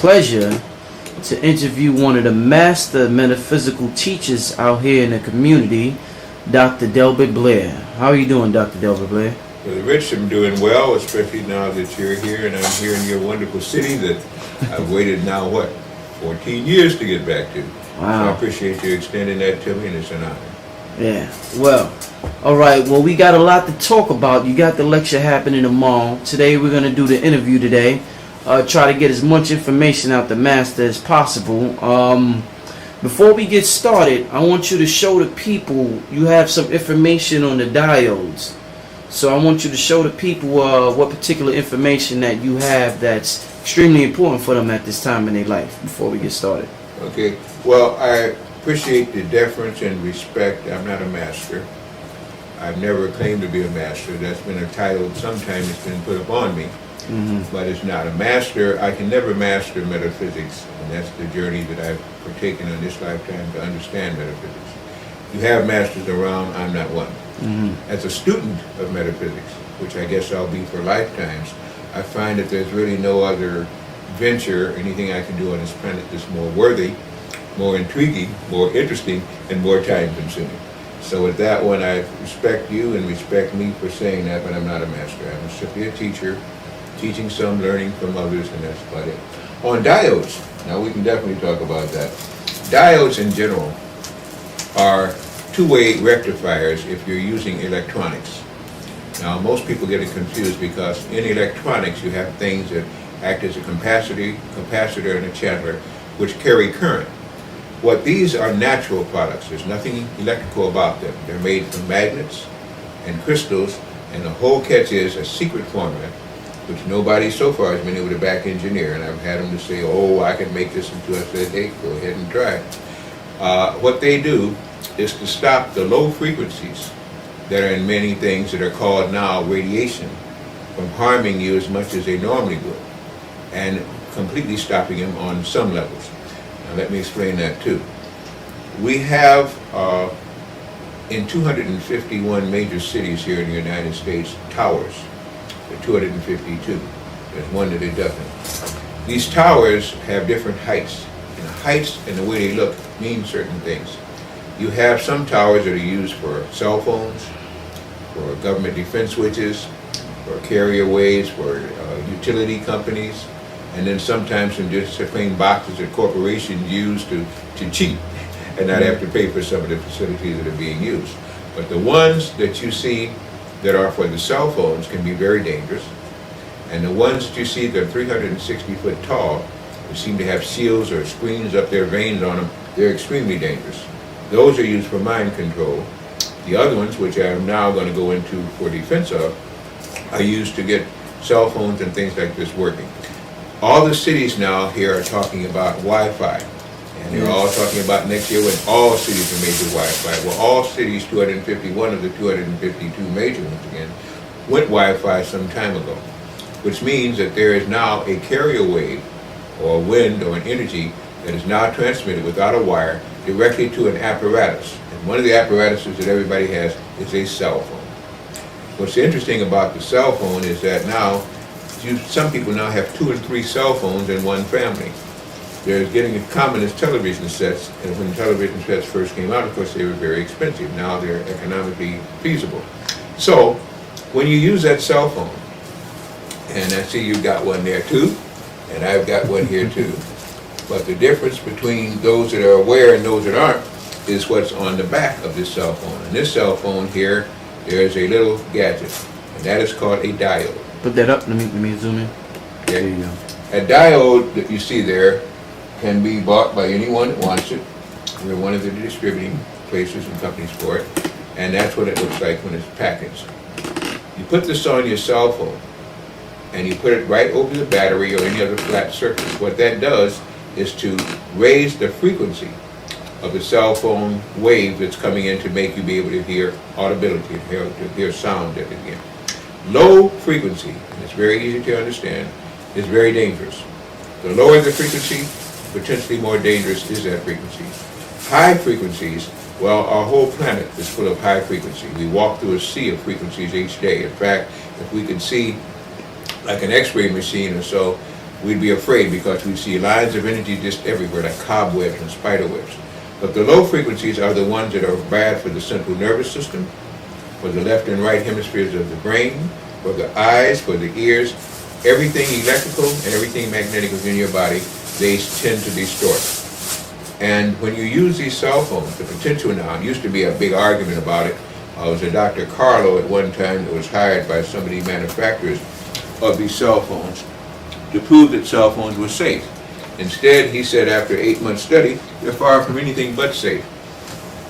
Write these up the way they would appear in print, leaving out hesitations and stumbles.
pleasure to interview one of the master metaphysical teachers out here in the community, Dr. Delbert Blair. How are you doing, Dr. Delbert Blair? Well, Rich, I'm doing well, especially now that you're here and I'm here in your wonderful city that I've waited now, 14 years to get back to. Wow. So I appreciate you extending that to me, and it's an honor. Yeah, well, all right, well, we got a lot to talk about. You got the lecture happening tomorrow. Today we're going to do the interview today. Try to get as much information out the master as possible. Before we get started, I want you to show the people you have some information on the diodes. So I want you to show the people what particular information that you have that's extremely important for them at this time in their life before we get started. Okay, well, I appreciate the deference and respect. I'm not a master. I've never claimed to be a master. That's been a title sometimes it's been put upon me. But it's not a master. I can never master metaphysics, and that's the journey that I've partaken in this lifetime to understand metaphysics. You have masters around, I'm not one. As a student of metaphysics, which I guess I'll be for lifetimes, I find that there's really no other venture, anything I can do on this planet that's more worthy, more intriguing, more interesting, and more time-consuming. So with that one, I respect you and respect me for saying that, but I'm not a master. I'm simply a teacher, teaching some, learning from others, and that's about it. On diodes, now we can definitely talk about that. Diodes in general are two-way rectifiers if you're using electronics. Now most people get it confused because in electronics you have things that act as a capacitor and a channel which carry current. What these are natural products. There's nothing electrical about them. They're made from magnets and crystals, and the whole catch is a secret formula which nobody so far has been able to back engineer, and I've had them to say, oh, I can make this into, I said, hey, go ahead and try. What they do is to stop the low frequencies that are in many things that are called now radiation from harming you as much as they normally would, and completely stopping them on some levels. Now let me explain that too. We have in 251 major cities here in the United States, towers. There are 252. There's one that it doesn't. These towers have different heights, and the heights and the way they look mean certain things. You have some towers that are used for cell phones, for government defense switches, for carrier ways, for utility companies, and then sometimes some just plain boxes that corporations use to cheat and not have to pay for some of the facilities that are being used. But the ones that you see that are for the cell phones can be very dangerous, and the ones that you see that are 360 foot tall, who seem to have shields or screens up their veins on them, they're extremely dangerous. Those are used for mind control. The other ones, which I'm now going to go into for defense of, are used to get cell phones and things like this working. All the cities now here are talking about Wi-Fi, and they're all talking about next year when all cities are major Wi-Fi. Well, all cities, 251 of the 252 major ones again, went Wi-Fi some time ago, which means that there is now a carrier wave or wind or an energy that is now transmitted without a wire directly to an apparatus. And one of the apparatuses that everybody has is a cell phone. What's interesting about the cell phone is that now some people now have 2 and 3 cell phones in one family. They're getting as common as television sets, and when television sets first came out, of course, they were very expensive. Now they're economically feasible. So when you use that cell phone, and I see you've got one there too, and I've got one here too, but the difference between those that are aware and those that aren't is what's on the back of this cell phone. And this cell phone here, there's a little gadget, and that is called a diode. Put that up. Let me zoom in. There you go. A diode that you see there can be bought by anyone that wants it. We're one of the distributing places and companies for it, and that's what it looks like when it's packaged. You put this on your cell phone, and you put it right over the battery or any other flat surface. What that does is to raise the frequency of the cell phone wave that's coming in to make you be able to hear audibility, to hear sound at it again. Low frequency, and it's very easy to understand, is very dangerous. The lower the frequency, potentially more dangerous is that frequency. High frequencies, well, our whole planet is full of high frequency. We walk through a sea of frequencies each day. In fact, if we could see like an X-ray machine or so, we'd be afraid because we'd see lines of energy just everywhere, like cobwebs and spider webs. But the low frequencies are the ones that are bad for the central nervous system, for the left and right hemispheres of the brain, for the eyes, for the ears. Everything electrical and everything magnetic within your body, they tend to distort. And when you use these cell phones, the potential now, it used to be a big argument about it. It was a Dr. Carlo at one time that was hired by some of the manufacturers of these cell phones to prove that cell phones were safe. Instead, he said after 8 months study, they're far from anything but safe.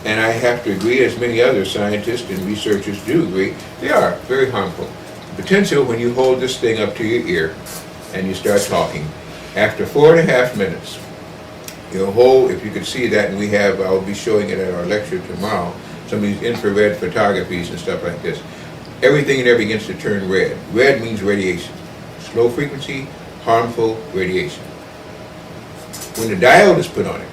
And I have to agree, as many other scientists and researchers do agree, they are very harmful. The potential, when you hold this thing up to your ear and you start talking, after 4.5 minutes, your whole, if you could see that, and I'll be showing it at our lecture tomorrow, some of these infrared photographies and stuff like this, everything in there begins to turn red. Red means radiation. Low frequency, harmful radiation. When the diode is put on it,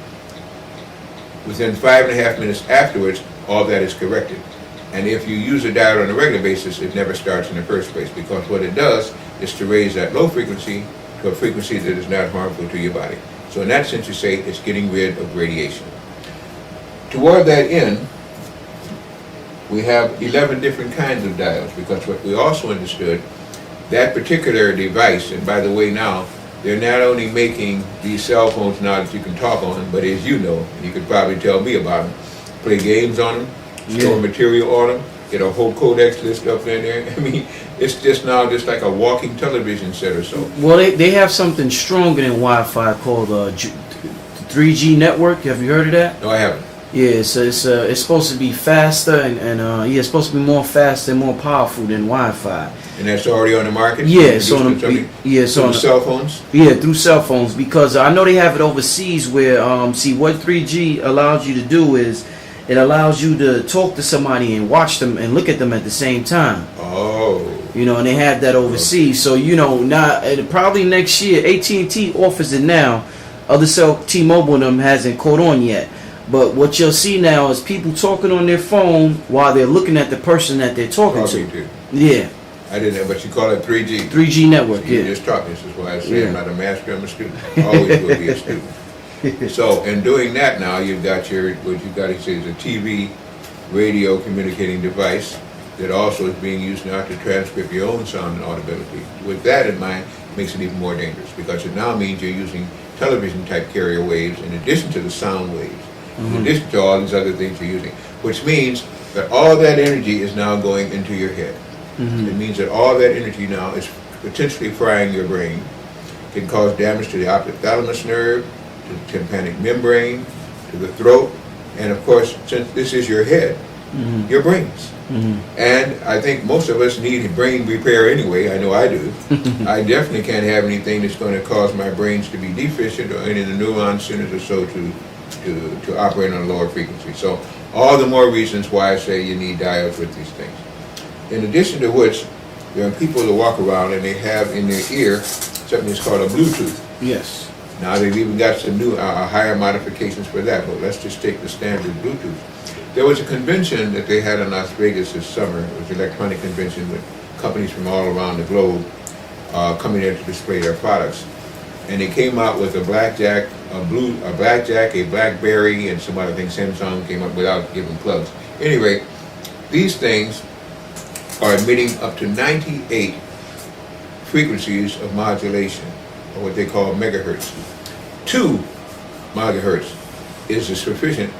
within 5.5 minutes afterwards, all that is corrected. And if you use a diode on a regular basis, it never starts in the first place, because what it does is to raise that low frequency to a frequency that is not harmful to your body. So in that sense, you say it's getting rid of radiation. Toward that end, we have 11 different kinds of diodes, because what we also understood, that particular device, and by the way now, they're not only making these cell phones now that you can talk on, but as you know, and you could probably tell me about them, play games on them, store material on them, get a whole codex list up in there. I mean, it's just now just like a walking television set or so. Well, they have something stronger than Wi-Fi called 3G network. Have you heard of that? No, I haven't. Yeah, so it's supposed to be faster and it's supposed to be more faster and more powerful than Wi-Fi. And that's already on the market? Yeah, so on the cell phones? Yeah, through cell phones, because I know they have it overseas where see what 3G allows you to do is it allows you to talk to somebody and watch them and look at them at the same time. Oh. You know, and they have that overseas. So, you know, now probably next year, AT&T offers it now. Other T-Mobile and them hasn't caught on yet. But what you'll see now is people talking on their phone while they're looking at the person that they're talking to. Yeah. I didn't know, but you call it 3G. 3G network, You just taught me. This is why I say I'm not a master, I'm a student. I always will be a student. So, in doing that now, you've got what you've got is a TV, radio communicating device that also is being used now to transcript your own sound and audibility. With that in mind, it makes it even more dangerous, because it now means you're using television-type carrier waves in addition to the sound waves, in addition to all these other things you're using, which means that all that energy is now going into your head. It means that all that energy now is potentially frying your brain, can cause damage to the optic-thalamus nerve, to the tympanic membrane, to the throat, and of course, since this is your head, your brains. And I think most of us need brain repair anyway. I know I do. I definitely can't have anything that's going to cause my brains to be deficient or any of the neuron centers or so to operate on a lower frequency. So all the more reasons why I say you need diodes with these things. In addition to which, there are people that walk around and they have in their ear something that's called a Bluetooth. Yes. Now they've even got some new higher modifications for that, but let's just take the standard Bluetooth. There was a convention that they had in Las Vegas this summer. It was an electronic convention with companies from all around the globe coming there to display their products. And they came out with a blackjack, a BlackBerry, and some other things. Samsung came up without giving plugs. Anyway, these things are emitting up to 98 frequencies of modulation, or what they call megahertz. 2 megahertz is sufficient.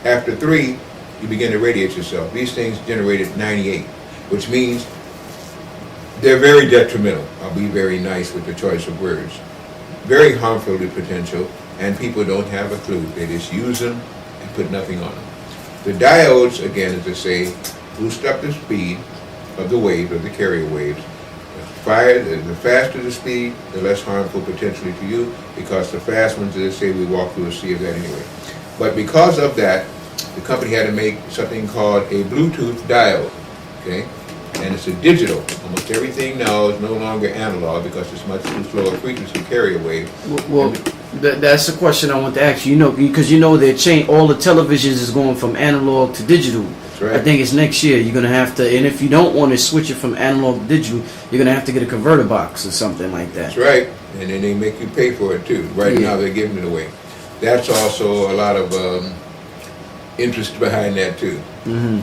After 3, you begin to radiate yourself. These things generated 98, which means they're very detrimental. I'll be very nice with the choice of words. Very harmful to potential, and people don't have a clue. They just use them and put nothing on them. The diodes, again, as I say, boost up the speed of the waves, of the carrier waves. The faster the speed, the less harmful potentially to you, because the fast ones, as I say, we walk through a sea of that anyway. But because of that, the company had to make something called a Bluetooth diode, okay? And it's a digital. Almost everything now is no longer analog because it's much too slow a frequency carrier wave. Well, that's the question I want to ask you. You know, because you know they're changing. All the televisions is going from analog to digital. That's right. I think it's next year. You're gonna have to, and if you don't want to switch it from analog to digital, you're gonna have to get a converter box or something like that. That's right. and then they make you pay for it too. Right now they're giving it away. That's also a lot of interest behind that too,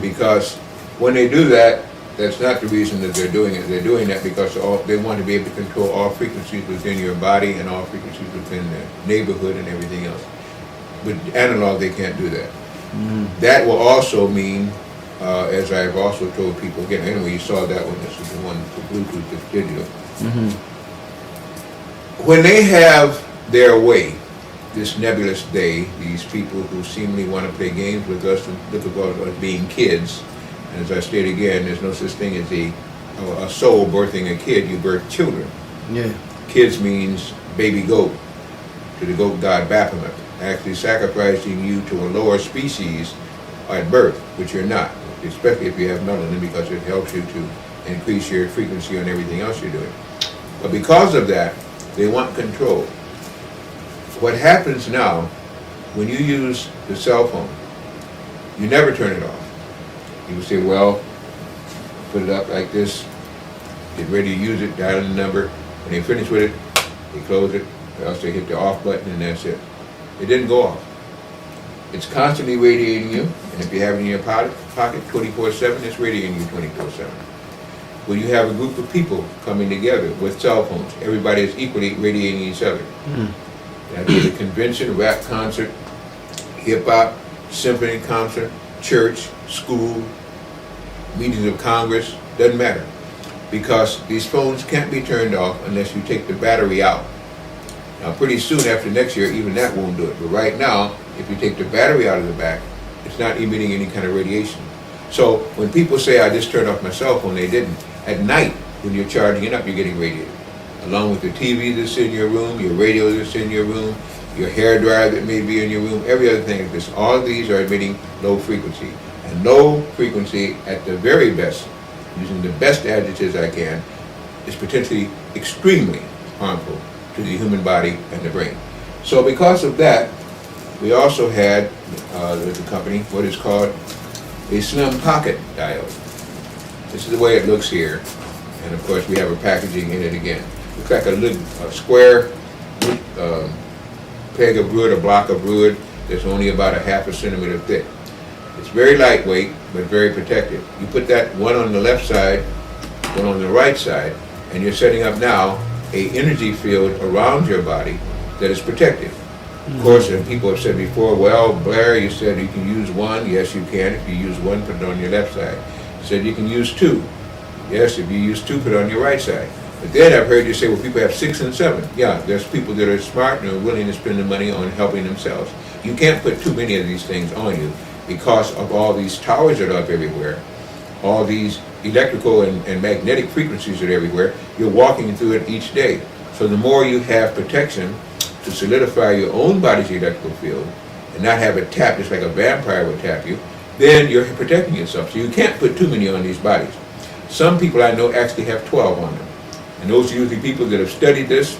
because when they do that, that's not the reason that they're doing it. They're doing that because they want to be able to control all frequencies within your body and all frequencies within the neighborhood and everything else. With analog, they can't do that. That will also mean, as I've also told people, again, anyway, you saw that one, this is the one for Bluetooth, it's digital. When they have their way, this nebulous day, these people who seemingly want to play games with us and look at us being kids, and as I state again, there's no such thing as a soul birthing a kid, you birth children. Yeah. Kids means baby goat, to the goat god Baphomet, actually sacrificing you to a lower species at birth, which you're not, especially if you have melanin, because it helps you to increase your frequency on everything else you're doing. But because of that, they want control. What happens now, when you use the cell phone, you never turn it off. You say, well, put it up like this, get ready to use it, dial the number. When they finish with it, they close it, or else they hit the off button and that's it. It didn't go off. It's constantly radiating you, and if you have it in your pocket 24/7, it's radiating you 24/7. When you have a group of people coming together with cell phones, everybody is equally radiating each other. That is a convention, rap concert, hip-hop, symphony concert, church, school, meetings of Congress, doesn't matter. Because these phones can't be turned off unless you take the battery out. Now pretty soon after next year, even that won't do it. But right now, if you take the battery out of the back, it's not emitting any kind of radiation. So when people say, I just turned off my cell phone, they didn't. At night, when you're charging it up, you're getting radiated. Along with the TV that's in your room, your radio that's in your room, your hair dryer that may be in your room, every other thing like this. All of these are emitting low frequency. And low frequency, at the very best, using the best adjectives I can, is potentially extremely harmful to the human body and the brain. So because of that, we also had, with the company, what is called a slim pocket diode. This is the way it looks here. And of course we have a packaging in it again. Looks like a square peg of wood, a block of wood that's only about a ½ centimeter thick. It's very lightweight, but very protective. You put that one on the left side, one on the right side, and you're setting up now an energy field around your body that is protective. Of course, and people have said before, well, Blair, you said you can use one. Yes, you can. If you use one, put it on your left side. You said you can use two. Yes, if you use two, put it on your right side. But then I've heard you say, well, people have 6 and 7. Yeah, there's people that are smart and are willing to spend the money on helping themselves. You can't put too many of these things on you because of all these towers that are up everywhere, all these electrical and magnetic frequencies that are everywhere. You're walking through it each day. So the more you have protection to solidify your own body's electrical field and not have it tap just like a vampire would tap you, then you're protecting yourself. So you can't put too many on these bodies. Some people I know actually have 12 on them. And those are usually people that have studied this.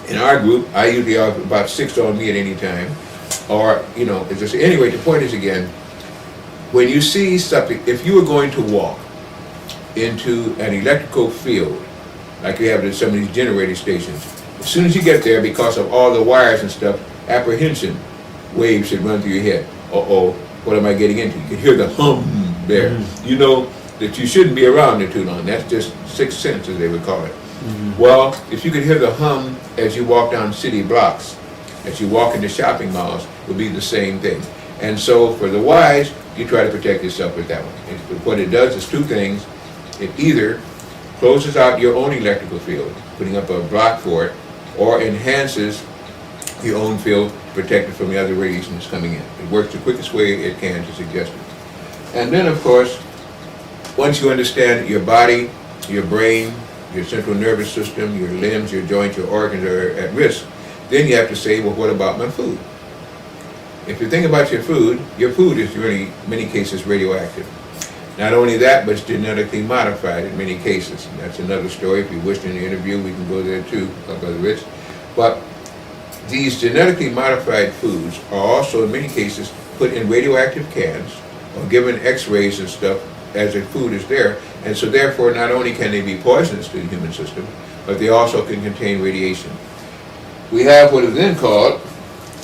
In our group, I usually have about 6 on me at any time. Or, you know, it's just, anyway, the point is again, when you see something, if you were going to walk into an electrical field, like you have at some of these generator stations, as soon as you get there, because of all the wires and stuff, apprehension waves should run through your head. Uh-oh, what am I getting into? You can hear the hum there. You know that you shouldn't be around there too long. That's just sixth sense, as they would call it. Well, if you could hear the hum as you walk down city blocks, as you walk into shopping malls, it would be the same thing. And so for the wise, you try to protect yourself with that one. And what it does is two things. It either closes out your own electrical field, putting up a block for it, or enhances your own field to protect it from the other radiation that's coming in. It works the quickest way it can to suggest it. And then, of course, once you understand your body, your brain, your central nervous system, your limbs, your joints, your organs are at risk, then you have to say, well, what about my food? If you think about your food is really, in many cases, radioactive. Not only that, but it's genetically modified in many cases. And that's another story. If you wish in the interview, we can go there too, Brother Rich. But these genetically modified foods are also, in many cases, put in radioactive cans or given x-rays and stuff as the food is there. And so therefore, not only can they be poisonous to the human system, but they also can contain radiation. we have what is then called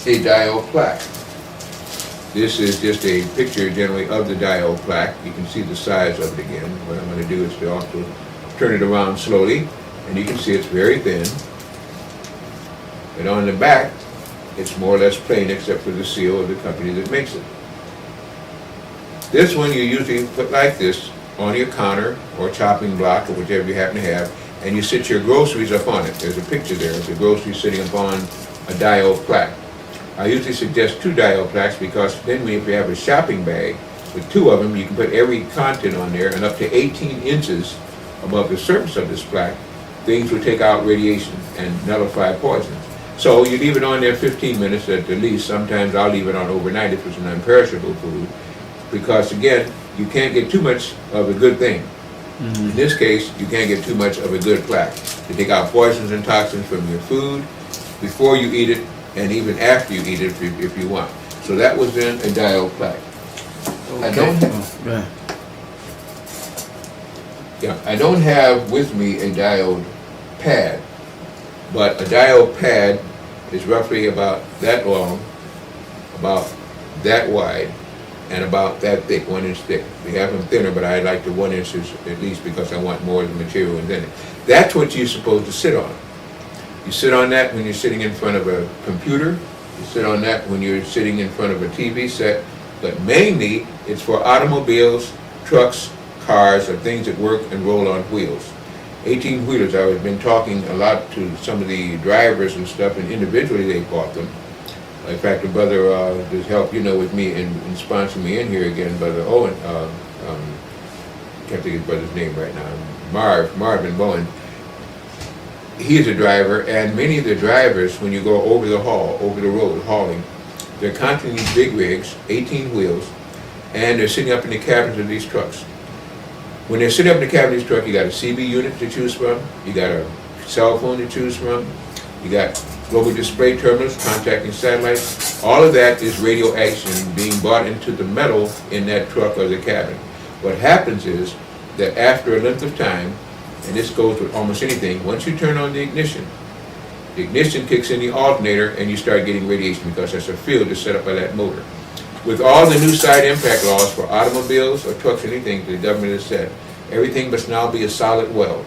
a diode plaque. This is just a picture generally of the diode plaque. You can see the size of it again. What I'm going to do is to also turn it around slowly, and you can see it's very thin. And on the back, it's more or less plain except for the seal of the company that makes it. This one you usually put like this on your counter or chopping block or whichever you happen to have, and you sit your groceries up on it. There's a picture there of the groceries sitting upon a diode plaque. I usually suggest 2 diode plaques because then if you have a shopping bag with 2 of them, you can put every content on there, and up to 18 inches above the surface of this plaque, things will take out radiation and nullify poisons. So you leave it on there 15 minutes at the least. Sometimes I'll leave it on overnight if it's an unperishable food, because again, you can't get too much of a good thing. Mm-hmm. In this case, you can't get too much of a good plaque. You take out poisons and toxins from your food before you eat it, and even after you eat it if you want. So that was then a diode plaque. Okay. I don't have with me a diode pad, but a diode pad is roughly about that long, about that wide, and about that thick, 1 inch thick. We have them thinner, but I like the 1 inches at least because I want more of the material within it. That's what you're supposed to sit on. You sit on that when you're sitting in front of a computer. You sit on that when you're sitting in front of a TV set. But mainly, it's for automobiles, trucks, cars, or things that work and roll on wheels. 18-wheelers, I've been talking a lot to some of the drivers and stuff, and individually they bought them. In fact, a brother has helped, with me and sponsoring me in here again, Brother Owen, can't think of his brother's name right now, Marvin Bowen. He's a driver, and many of the drivers, when you go over the road hauling, they're constantly in these big rigs, 18 wheels, and they're sitting up in the cabins of these trucks. When they're sitting up in the cabin of these trucks, you got a CB unit to choose from, you got a cell phone to choose from, you got global display terminals, contacting satellites. All of that is radio action being brought into the metal in that truck or the cabin. What happens is that after a length of time, and this goes with almost anything, once you turn on the ignition kicks in the alternator and you start getting radiation because that's a field that's set up by that motor. With all the new side impact laws for automobiles or trucks or anything, the government has said, everything must now be a solid weld,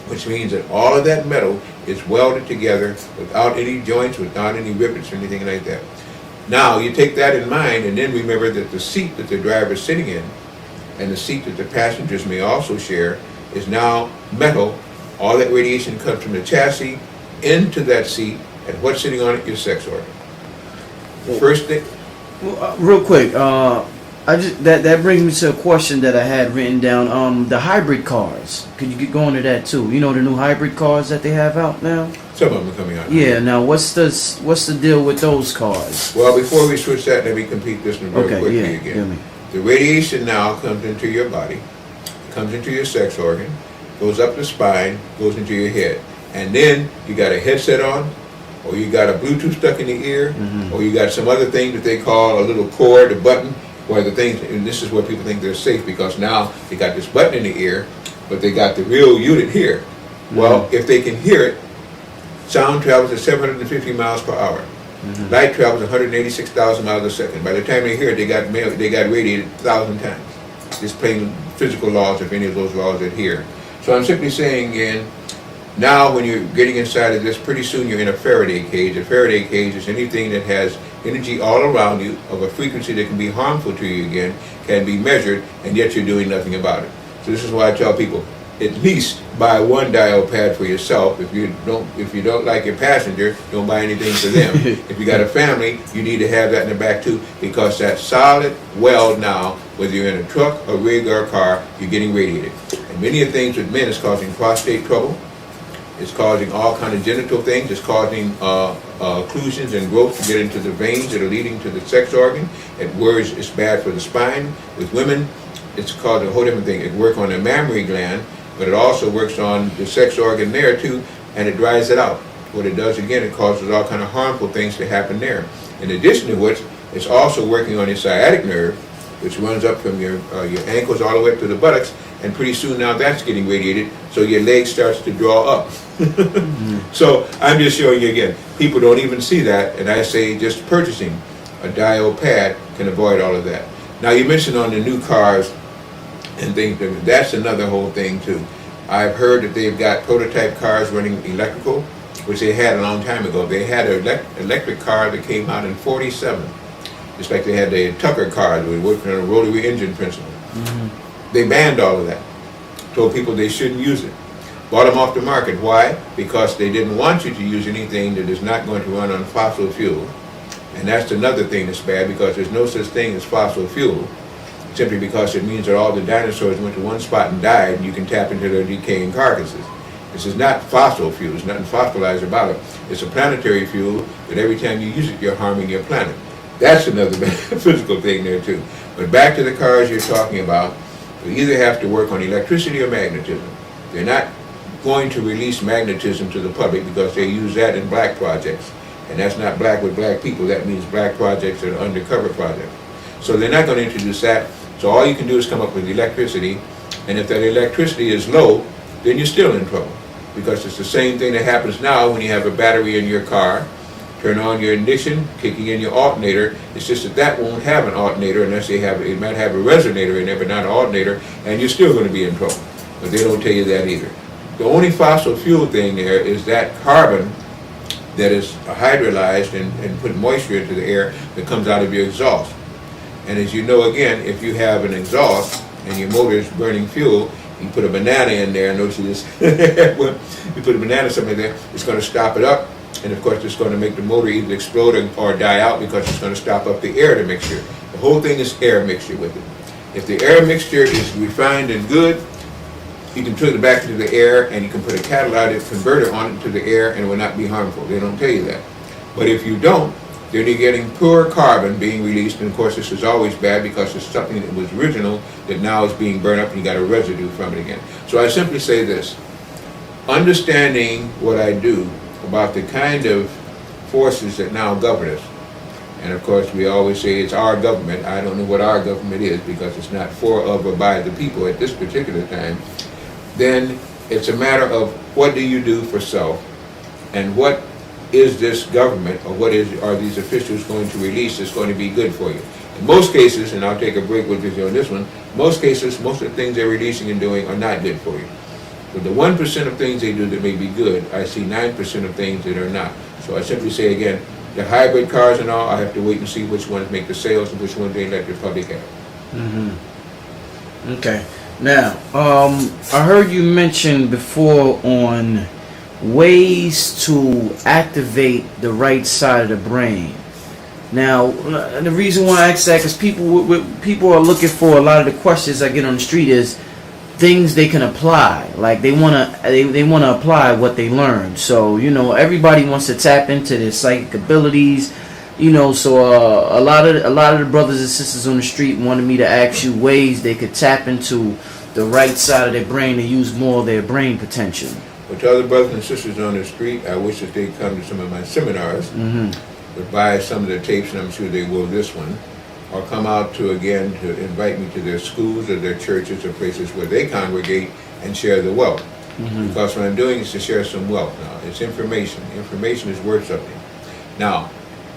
which means that all of that metal is welded together without any joints, without any rivets or anything like that. Now, you take that in mind and then remember that the seat that the driver is sitting in and the seat that the passengers may also share is now metal. All that radiation comes from the chassis into that seat, and what's sitting on it is sex organ. The first thing... real quick, that brings me to a question that I had written down. The hybrid cars. Could you go into that too? You know the new hybrid cars that they have out now? Some of them are coming out now. Yeah. Now, what's the deal with those cars? Well, before we switch that, let me complete this one very quickly again. Hear me. The radiation now comes into your body, comes into your sex organ, goes up the spine, goes into your head. And then you got a headset on, or you got a Bluetooth stuck in the ear, or you got some other thing that they call a little cord, a button, where the things, and this is where people think they're safe because now they got this button in the ear, but they got the real unit here. Well, if they can hear it, sound travels at 750 miles per hour. Light travels 186,000 miles a second. By the time they hear it, they got radiated 1,000 times. Just plain physical laws, if any of those laws adhere. So I'm simply saying again, now when you're getting inside of this, pretty soon you're in a Faraday cage. A Faraday cage is anything that has energy all around you of a frequency that can be harmful to you again, can be measured, and yet you're doing nothing about it. So this is why I tell people, at least buy one diode pad for yourself. If you don't like your passenger, don't buy anything for them. If you got a family, you need to have that in the back too, because that solid weld now, whether you're in a truck, a rig, or a car, you're getting radiated. And many of the things with men is causing prostate trouble. It's causing all kind of genital things. It's causing occlusions and growth to get into the veins that are leading to the sex organ. At words, it's bad for the spine. With women, it's causing a whole different thing. It works on the mammary gland, but it also works on the sex organ there too, and it dries it out. What it does again, it causes all kind of harmful things to happen there. In addition to which, it's also working on your sciatic nerve, which runs up from your ankles all the way up to the buttocks, and pretty soon now that's getting radiated, so your leg starts to draw up. So I'm just showing you again, people don't even see that, and I say just purchasing a diode pad can avoid all of that. Now you mentioned on the new cars and things, that's another whole thing too. I've heard that they've got prototype cars running electrical, which they had a long time ago. They had an electric car that came out in '47. Just like they had the Tucker car that was working on a rotary engine principle. They banned all of that. Told people they shouldn't use it. Bought them off the market. Why? Because they didn't want you to use anything that is not going to run on fossil fuel. And that's another thing that's bad, because there's no such thing as fossil fuel, simply because it means that all the dinosaurs went to one spot and died, and you can tap into their decaying carcasses. This is not fossil fuel. There's nothing fossilized about it. It's a planetary fuel that every time you use it, you're harming your planet. That's another physical thing there too. But back to the cars you're talking about, we either have to work on electricity or magnetism. They're not going to release magnetism to the public because they use that in black projects. And that's not black with black people. That means black projects that are undercover projects. So they're not going to introduce that. So all you can do is come up with electricity. And if that electricity is low, then you're still in trouble. Because it's the same thing that happens now when you have a battery in your car. Turn on your ignition, kicking in your alternator. It's just that that won't have an alternator unless it might have a resonator in there, but not an alternator, and you're still going to be in trouble. But they don't tell you that either. The only fossil fuel thing there is that carbon that is hydrolyzed and put moisture into the air that comes out of your exhaust. And as you know, again, if you have an exhaust and your motor is burning fuel, you put a banana in there, notice this, you put a banana something there, it's going to stop it up. And of course, it's going to make the motor either explode or die out, because it's going to stop up the air to mixture. The whole thing is air mixture with it. If the air mixture is refined and good, you can put it back into the air, and you can put a catalytic converter on it to the air, and it will not be harmful. They don't tell you that. But if you don't, then you're getting poor carbon being released. And of course, this is always bad, because it's something that was original that now is being burned up, and you got a residue from it again. So I simply say this: understanding what I do about the kind of forces that now govern us. And of course, we always say it's our government. I don't know what our government is, because it's not for, of, or by the people at this particular time. Then it's a matter of what do you do for self, and what is this government, or what are these officials going to release that's going to be good for you. In most cases, and I'll take a break with you on this one, most cases, most of the things they're releasing and doing are not good for you. But the 1% of things they do that may be good, I see 9% of things that are not. So I simply say again, the hybrid cars and all, I have to wait and see which ones make the sales and which ones they let the public have. Okay. Now, I heard you mention before on ways to activate the right side of the brain. Now, the reason why I ask that is people are looking for, a lot of the questions I get on the street is things they can apply. Like they wanna apply what they learned. So everybody wants to tap into their psychic abilities. So a lot of the brothers and sisters on the street wanted me to ask you ways they could tap into the right side of their brain and use more of their brain potential. Well, to other brothers and sisters on the street, I wish that they'd come to some of my seminars, would buy some of the tapes, and I'm sure they will this one, or come out to invite me to their schools or their churches or places where they congregate and share the wealth. Because what I'm doing is to share some wealth now. It's information. Information is worth something. Now,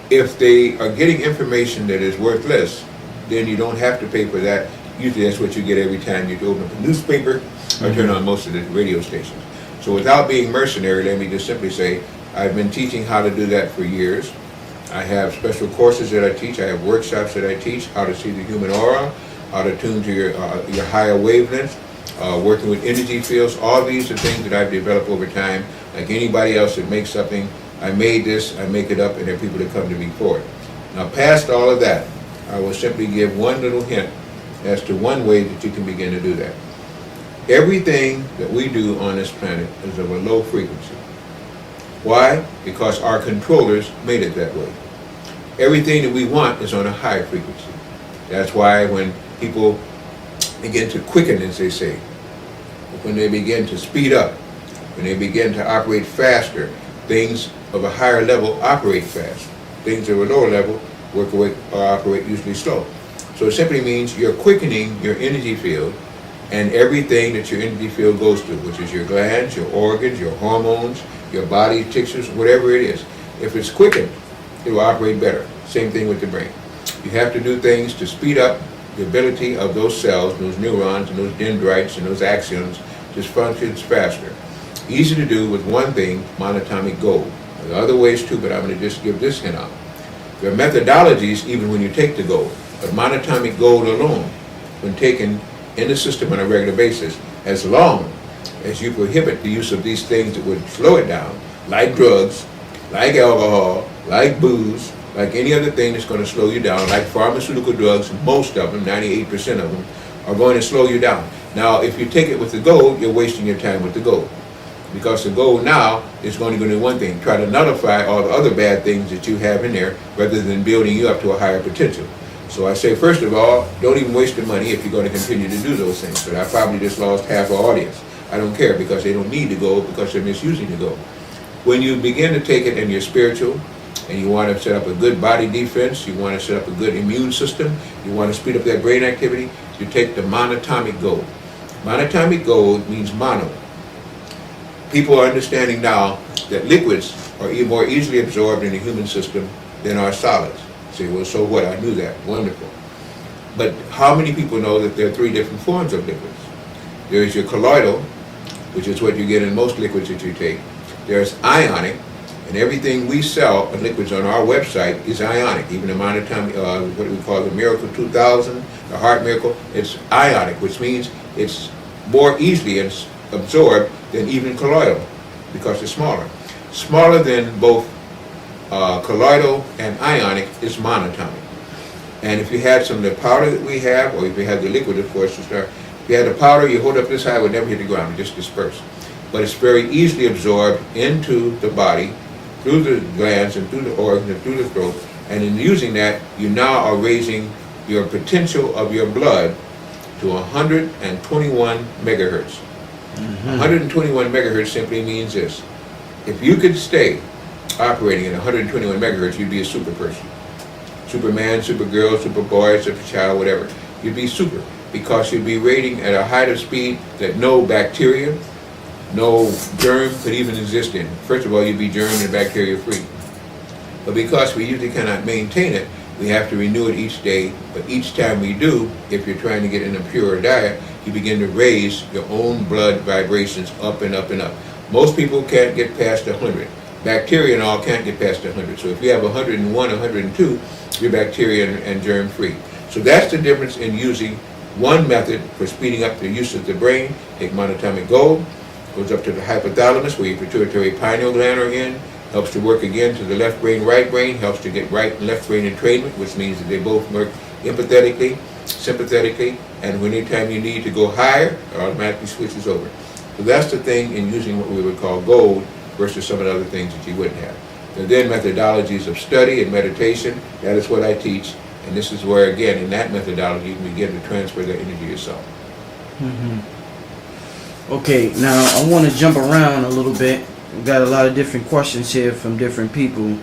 if they are getting information that is worthless, then you don't have to pay for that. Usually that's what you get every time you open up a newspaper or turn on most of the radio stations. So without being mercenary, let me just simply say, I've been teaching how to do that for years. I have special courses that I teach. I have workshops that I teach, how to see the human aura, how to tune to your higher wavelengths, working with energy fields. All these are things that I've developed over time. Like anybody else that makes something, I made this, I make it up, and there are people that come to me for it. Now, past all of that, I will simply give one little hint as to one way that you can begin to do that. Everything that we do on this planet is of a low frequency. Why? Because our controllers made it that way. Everything that we want is on a high frequency. That's why when people begin to quicken, as they say, when they begin to speed up, when they begin to operate faster, things of a higher level operate fast. Things of a lower level work away or operate usually slow. So it simply means you're quickening your energy field and everything that your energy field goes through, which is your glands, your organs, your hormones, your body tissues, whatever it is. If it's quickened, it will operate better. Same thing with the brain. You have to do things to speed up the ability of those cells, those neurons, and those dendrites, and those axons to function faster. Easy to do with one thing, monatomic gold. There are other ways too, but I'm going to just give this hint out. There are methodologies even when you take the gold, but monatomic gold alone, when taken in the system on a regular basis, as long as you prohibit the use of these things that would slow it down, like drugs, like alcohol, like booze, like any other thing that's going to slow you down, like pharmaceutical drugs, most of them, 98% of them, are going to slow you down. Now, if you take it with the gold, you're wasting your time with the gold. Because the gold now is going to do one thing, try to nullify all the other bad things that you have in there, rather than building you up to a higher potential. So I say, first of all, don't even waste the money if you're going to continue to do those things. But I probably just lost half our audience. I don't care, because they don't need the gold, because they're misusing the gold. When you begin to take it and you're spiritual, and you want to set up a good body defense, you want to set up a good immune system, you want to speed up that brain activity, you take the monatomic gold. Monatomic gold means mono. People are understanding now that liquids are more easily absorbed in the human system than are solids. Say, well, so what? I knew that. Wonderful. But how many people know that there are three different forms of liquids? There is your colloidal, which is what you get in most liquids that you take. There's ionic, and everything we sell in liquids on our website is ionic. Even the monatomic, what we call the Miracle 2000, the Heart Miracle, it's ionic, which means it's more easily absorbed than even colloidal, because it's smaller. Smaller than both colloidal and ionic is monatomic. And if you had some of the powder that we have, or if you had the liquid, of course, if you had the powder, you hold up this high, it would never hit the ground, it just disperse. But it's very easily absorbed into the body, through the glands and through the organs and through the throat. And in using that, you now are raising your potential of your blood to 121 megahertz. 121 megahertz simply means this. If you could stay operating at 121 megahertz, you'd be a super person. Superman, supergirl, superboy, superchild, whatever. You'd be super, because you'd be rating at a height of speed that no bacteria, no germ could even exist in. First of all, you'd be germ and bacteria free. But because we usually cannot maintain it, we have to renew it each day. But each time we do, if you're trying to get in a pure diet, you begin to raise your own blood vibrations up and up and up. Most people can't get past 100. Bacteria and all can't get past 100. So if you have 101, 102, you're bacteria and germ free. So that's the difference in using one method for speeding up the use of the brain. Take monatomic gold, goes up to the hypothalamus where your pituitary pineal gland are in, helps to work again to the left brain, right brain, helps to get right and left brain entrainment, which means that they both work empathetically, sympathetically, and anytime you need to go higher, it automatically switches over. So that's the thing in using what we would call gold versus some of the other things that you wouldn't have. And then methodologies of study and meditation, that is what I teach, and this is where, again, in that methodology, you begin to transfer that energy yourself. Okay, now I want to jump around a little bit. We've got a lot of different questions here from different people.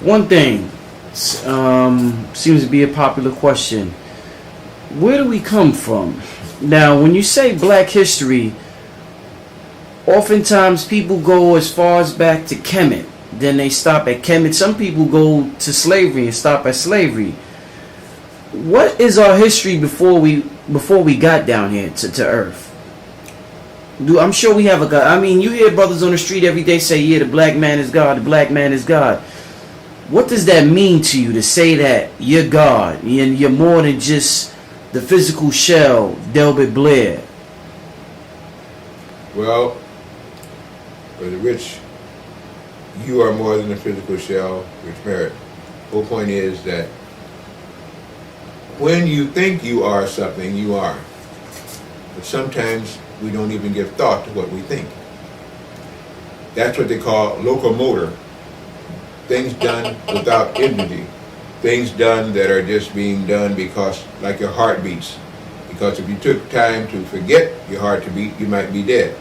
One thing seems to be a popular question. Where do we come from? Now, when you say black history, oftentimes people go as far as back to Kemet. Then they stop at Kemet. Some people go to slavery and stop at slavery. What is our history before we got down here to Earth? I'm sure we have a God. I mean, you hear brothers on the street every day say, yeah, the black man is God, the black man is God. What does that mean to you to say that you're God and you're more than just the physical shell, Delbert Blair? Well, for the rich, you are more than a physical shell, Rich Merritt. The whole point is that when you think you are something, you are. But sometimes we don't even give thought to what we think. That's what they call locomotor. Things done without energy. Things done that are just being done because, like your heart beats. Because if you took time to forget your heart to beat, you might be dead.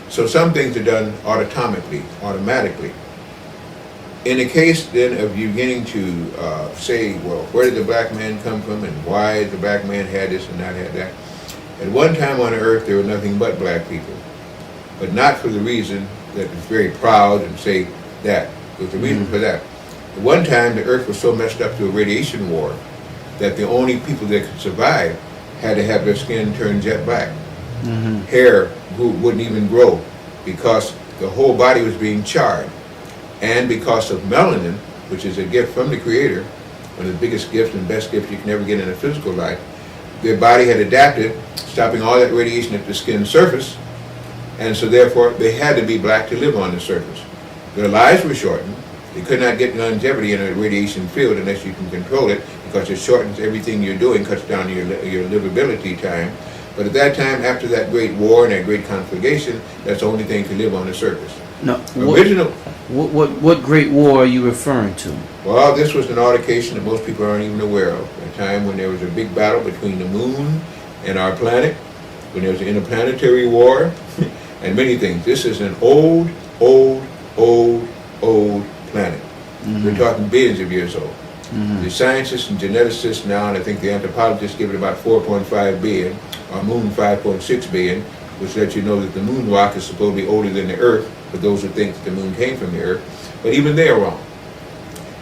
So some things are done automatically. in the case then of you beginning to say, well, where did the black man come from and why the black man had this and not had that? At one time on earth there were nothing but black people, but not for the reason that is very proud and say that. There's a reason for that. At one time the earth was so messed up through a radiation war that the only people that could survive had to have their skin turned jet black. Hair wouldn't even grow because the whole body was being charred. And because of melanin, which is a gift from the Creator, one of the biggest gifts and best gifts you can ever get in a physical life, their body had adapted, stopping all that radiation at the skin surface, and so therefore they had to be black to live on the surface. Their lives were shortened. They could not get longevity in a radiation field unless you can control it, because it shortens everything you're doing, cuts down your livability time. But at that time, after that great war and that great conflagration, that's the only thing to live on the surface. No, Original. What great war are you referring to? Well, this was an altercation that most people aren't even aware of. A time when there was a big battle between the moon and our planet, when there was an interplanetary war, and many things. This is an old planet. We're talking billions of years old. The scientists and geneticists now, and I think the anthropologists give it about 4.5 billion, or moon 5.6 billion, which lets you know that the moon rock is supposed to be older than the Earth, for those who think that the moon came from the Earth. But even they are wrong.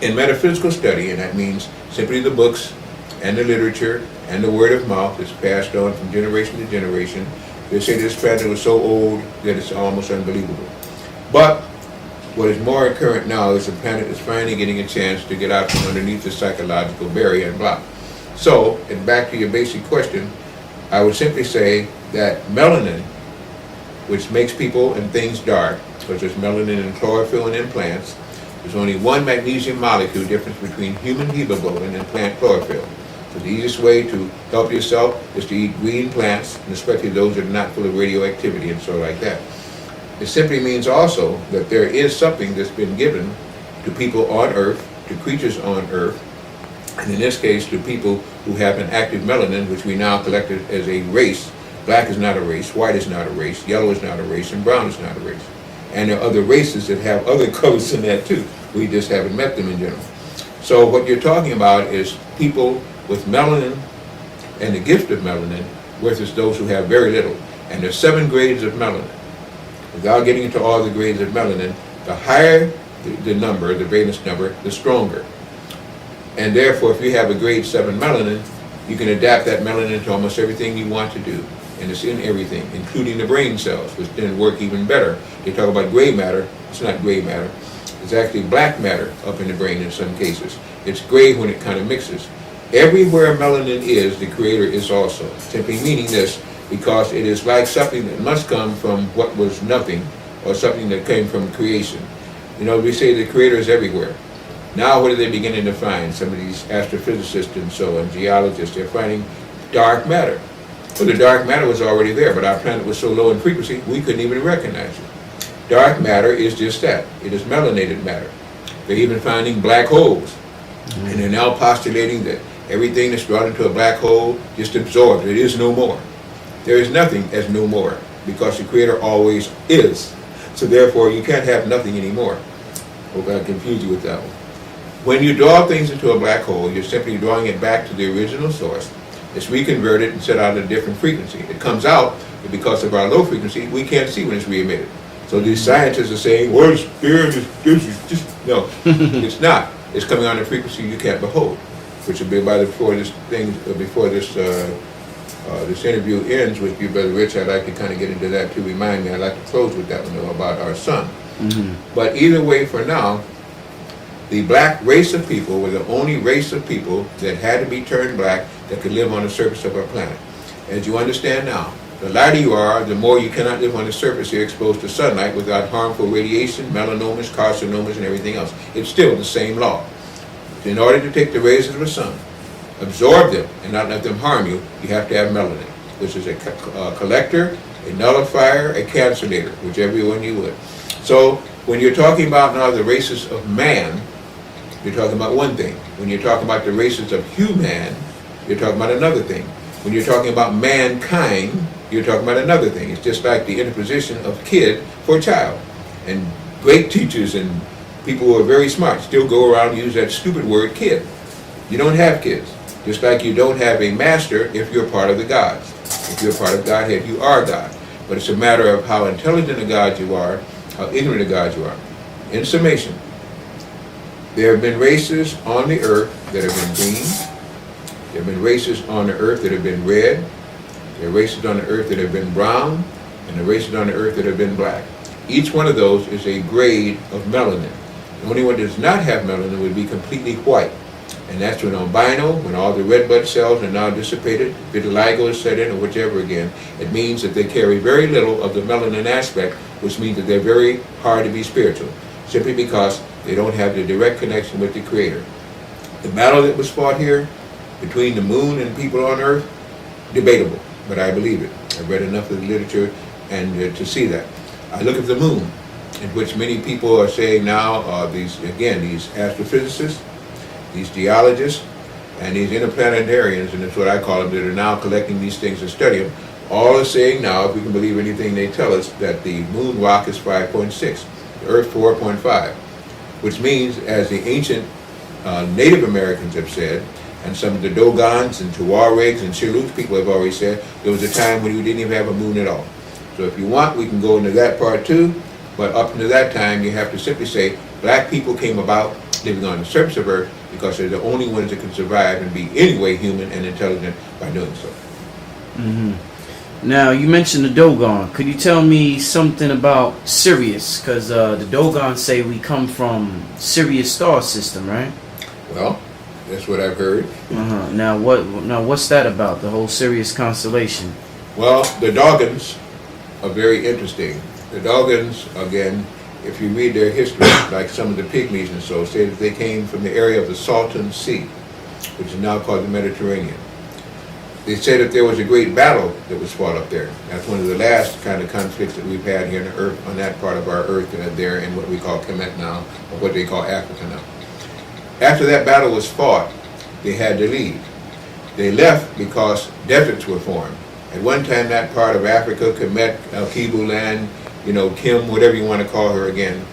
In metaphysical study, and that means simply the books and the literature and the word of mouth is passed on from generation to generation, they say this planet was so old that it's almost unbelievable. But what is more current now is the planet is finally getting a chance to get out from underneath the psychological barrier and block. So, and back to your basic question, I would simply say that melanin, which makes people and things dark, because there's melanin in chlorophyll and in plants, there's only one magnesium molecule difference between human hemoglobin and plant chlorophyll. So the easiest way to help yourself is to eat green plants, and especially those that are not full of radioactivity and so like that. It simply means also that there is something that's been given to people on Earth, to creatures on Earth, and in this case to people who have an active melanin, which we now collected as a race. Black is not a race, white is not a race, yellow is not a race, and brown is not a race. And there are other races that have other colors in that too. We just haven't met them in general. So what you're talking about is people with melanin and the gift of melanin versus those who have very little. And there's 7 grades of melanin. Without getting into all the grades of melanin, the higher the number, the valence number, the stronger. And therefore, if you have a grade 7 melanin, you can adapt that melanin to almost everything you want to do. And it's in everything, including the brain cells, which then work even better. They talk about gray matter. It's not gray matter. It's actually black matter up in the brain in some cases. It's gray when it kind of mixes. Everywhere melanin is, the Creator is also. Simply meaning this, because it is like something that must come from what was nothing, or something that came from creation. You know, we say the Creator is everywhere. Now what are they beginning to find? Some of these astrophysicists and so on, geologists, they're finding dark matter. Well, the dark matter was already there, but our planet was so low in frequency, we couldn't even recognize it. Dark matter is just that. It is melanated matter. They're even finding black holes. And they're now postulating that everything that's brought into a black hole just absorbed. It is no more. There is nothing as no more, because the Creator always is. So therefore, you can't have nothing anymore. Hope I confused you with that one. When you draw things into a black hole, you're simply drawing it back to the original source. It's reconverted and set out at a different frequency. It comes out, but because of our low frequency, we can't see when it's re-emitted. So these scientists are saying, well, it's there, this is just, no, it's not. It's coming on a frequency you can't behold, which will be before this interview ends with you, Brother Rich. I'd like to kind of get into that to remind me. I'd like to close with that one, though, about our sun. But either way, for now, the black race of people were the only race of people that had to be turned black that could live on the surface of our planet. As you understand now, the lighter you are, the more you cannot live on the surface. You're exposed to sunlight without harmful radiation, melanomas, carcinomas, and everything else. It's still the same law. In order to take the rays of the sun, absorb them, and not let them harm you, you have to have melanin, which is a collector, a nullifier, a cancelator, whichever one you would. So when you're talking about now the races of man, you're talking about one thing. When you're talking about the races of human, you're talking about another thing. When you're talking about mankind, you're talking about another thing. It's just like the interposition of kid for child. And great teachers and people who are very smart still go around and use that stupid word kid. You don't have kids. Just like you don't have a master if you're part of the gods. If you're part of Godhead, you are God. But it's a matter of how intelligent a God you are, how ignorant a God you are. In summation, there have been races on the earth that have been green. There have been races on the earth that have been red. There are races on the earth that have been brown. And there are races on the earth that have been black. Each one of those is a grade of melanin. The only one that does not have melanin would be completely white. And that's when albino, when all the red blood cells are now dissipated, vitiligo is set in, or whichever again, it means that they carry very little of the melanin aspect, which means that they're very hard to be spiritual, simply because they don't have the direct connection with the Creator. The battle that was fought here between the moon and people on earth, debatable, but I believe it. I've read enough of the literature and to see that. I look at the moon, in which many people are saying now, these astrophysicists, these geologists, and these interplanetarians, and that's what I call them, that are now collecting these things and studying them, all are saying now, if we can believe anything they tell us, that the moon rock is 5.6, the earth 4.5, which means, as the ancient Native Americans have said, and some of the Dogons and Tuaregs and Sioux people have already said, there was a time when we didn't even have a moon at all. So if you want, we can go into that part too, but up until that time, you have to simply say, black people came about living on the surface of Earth because they're the only ones that can survive and be anyway human and intelligent by doing so. Mm-hmm. Now, you mentioned the Dogon. Could you tell me something about Sirius? Because the Dogons say we come from Sirius star system, right? Well, that's what I've heard. Uh-huh. Now, what's that about, the whole Sirius constellation? Well, the Dogons are very interesting. The Dogons, again, if you read their history, like some of the Pygmies and so, say that they came from the area of the Salton Sea, which is now called the Mediterranean. They say that there was a great battle that was fought up there. That's one of the last kind of conflicts that we've had here on the Earth, on that part of our Earth, there in what we call Kemet now, or what they call Africa now. After that battle was fought, they had to leave. They left because deserts were formed. At one time, that part of Africa, Kemet, Kibu land, Kim, whatever you want to call her again,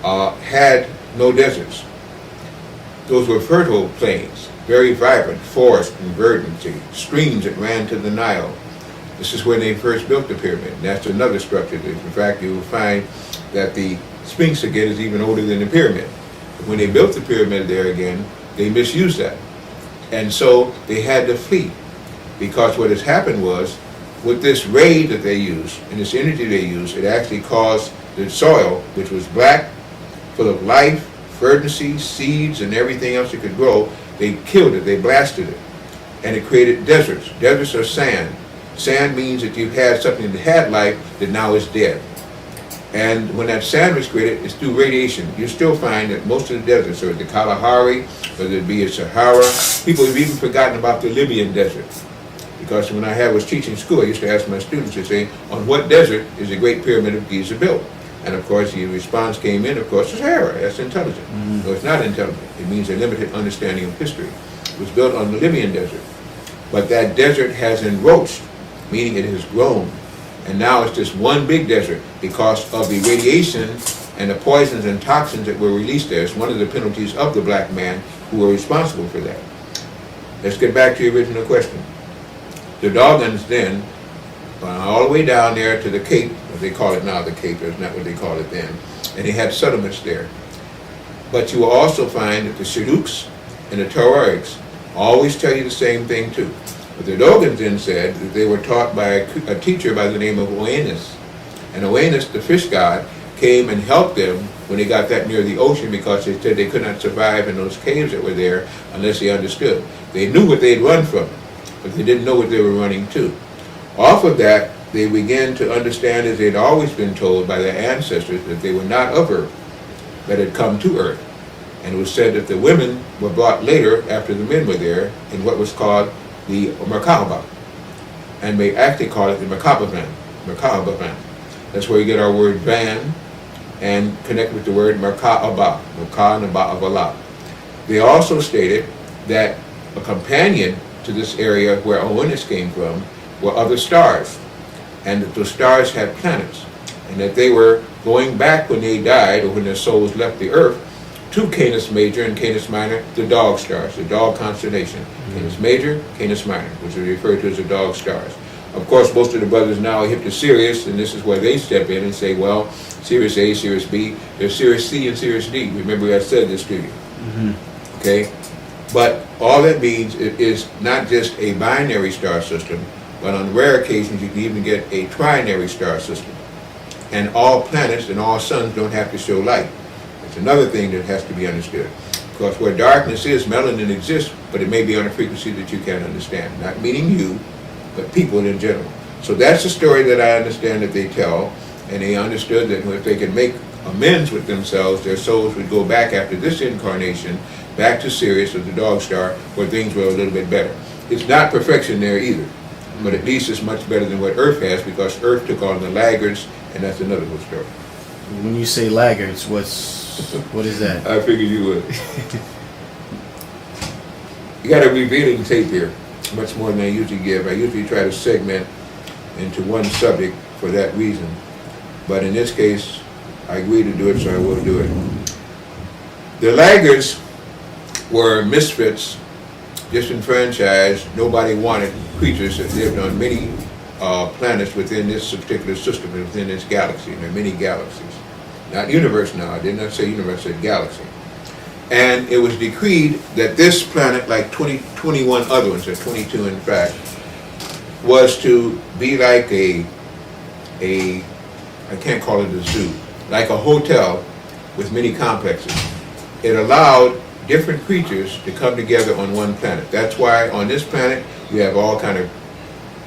had no deserts. Those were fertile plains, very vibrant, forest and verdancy, streams that ran to the Nile. This is when they first built the pyramid. And that's another structure. In fact, you will find that the Sphinx again is even older than the pyramid. But when they built the pyramid there again, they misused that. And so they had to flee, because what has happened was, with this ray that they use and this energy they use, it actually caused the soil, which was black, full of life, verdancy, seeds, and everything else it could grow, they killed it, they blasted it. And it created deserts. Deserts are sand. Sand means that you've had something that had life that now is dead. And when that sand was created, it's through radiation. You still find that most of the deserts, or the Kalahari, whether it be a Sahara, people have even forgotten about the Libyan desert. Because when I was teaching school, I used to ask my students to say, on what desert is the Great Pyramid of Giza built? And of course, the response came in, of course, the Sahara. That's intelligent. Mm-hmm. No, it's not intelligent. It means a limited understanding of history. It was built on the Libyan desert. But that desert has enroached, meaning it has grown. And now it's just one big desert because of the radiation and the poisons and toxins that were released there. It's one of the penalties of the black man who were responsible for that. Let's get back to your original question. The Dogons then, all the way down there to the Cape, as they call it now, the Cape, that's not what they called it then, and they had settlements there. But you will also find that the Sioux and the Tuaregs always tell you the same thing too. But the Dogons then said that they were taught by a teacher by the name of Oannes. And Oannes, the fish god, came and helped them when they got that near the ocean, because they said they could not survive in those caves that were there unless they understood. They knew what they'd run from, but they didn't know what they were running to. Off of that, they began to understand, as they'd always been told by their ancestors, that they were not of Earth, that had come to Earth. And it was said that the women were brought later, after the men were there, in what was called the Merkaba. And they actually call it the Merkaba van. That's where you get our word van, and connect with the word Merkaba, Merkah and Ba'avala. They also stated that a companion to this area where Oannes came from were other stars, and that those stars had planets, and that they were going back when they died, or when their souls left the earth, to Canis Major and Canis Minor, the dog stars, the dog constellation. Canis Major, Canis Minor, which are referred to as the dog stars. Of course, most of the brothers now are hip to Sirius, and this is where they step in and say, well, Sirius A, Sirius B, there's Sirius C and Sirius D. Remember I said this to you. Okay? But all that means is not just a binary star system, but on rare occasions you can even get a trinary star system. And all planets and all suns don't have to show light. It's another thing that has to be understood. Because where darkness is, melanin exists, but it may be on a frequency that you can't understand. Not meaning you, but people in general. So that's the story that I understand that they tell, and they understood that if they can make amends with themselves, their souls would go back after this incarnation, back to Sirius or the dog star, where things were a little bit better. It's not perfection there either, but at least it's much better than what Earth has, because Earth took on the laggards, and that's another good story. When you say laggards, what is that? I figured you would. You got a revealing tape here, much more than I usually give. I usually try to segment into one subject for that reason. But in this case, I agreed to do it, so I will do it. The laggards were misfits, disenfranchised, nobody wanted creatures that lived on many planets within this particular system, within this galaxy. And there are many galaxies. Not universe now, I did not say universe, I said galaxy. And it was decreed that this planet, like 21 other ones, or 22 in fact, was to be like a I can't call it a zoo, like a hotel with many complexes. It allowed different creatures to come together on one planet. That's why on this planet you have all kind of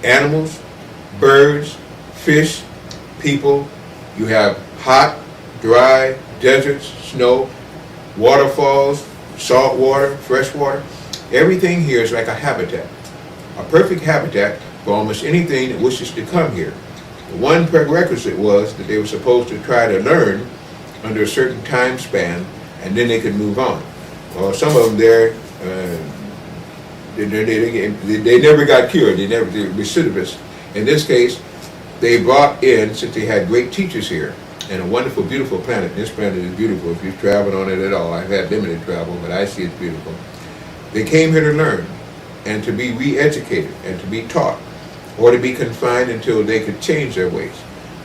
animals, birds, fish, people. You have hot, dry, deserts, snow, waterfalls, salt water, fresh water. Everything here is like a habitat, a perfect habitat for almost anything that wishes to come here. The one prerequisite was that they were supposed to try to learn under a certain time span, and then they could move on. Well, some of them there, they never got cured. They were recidivists. In this case, they brought in, since they had great teachers here, and a wonderful, beautiful planet. This planet is beautiful if you've traveled on it at all. I've had limited travel, but I see it's beautiful. They came here to learn and to be re-educated and to be taught, or to be confined until they could change their ways.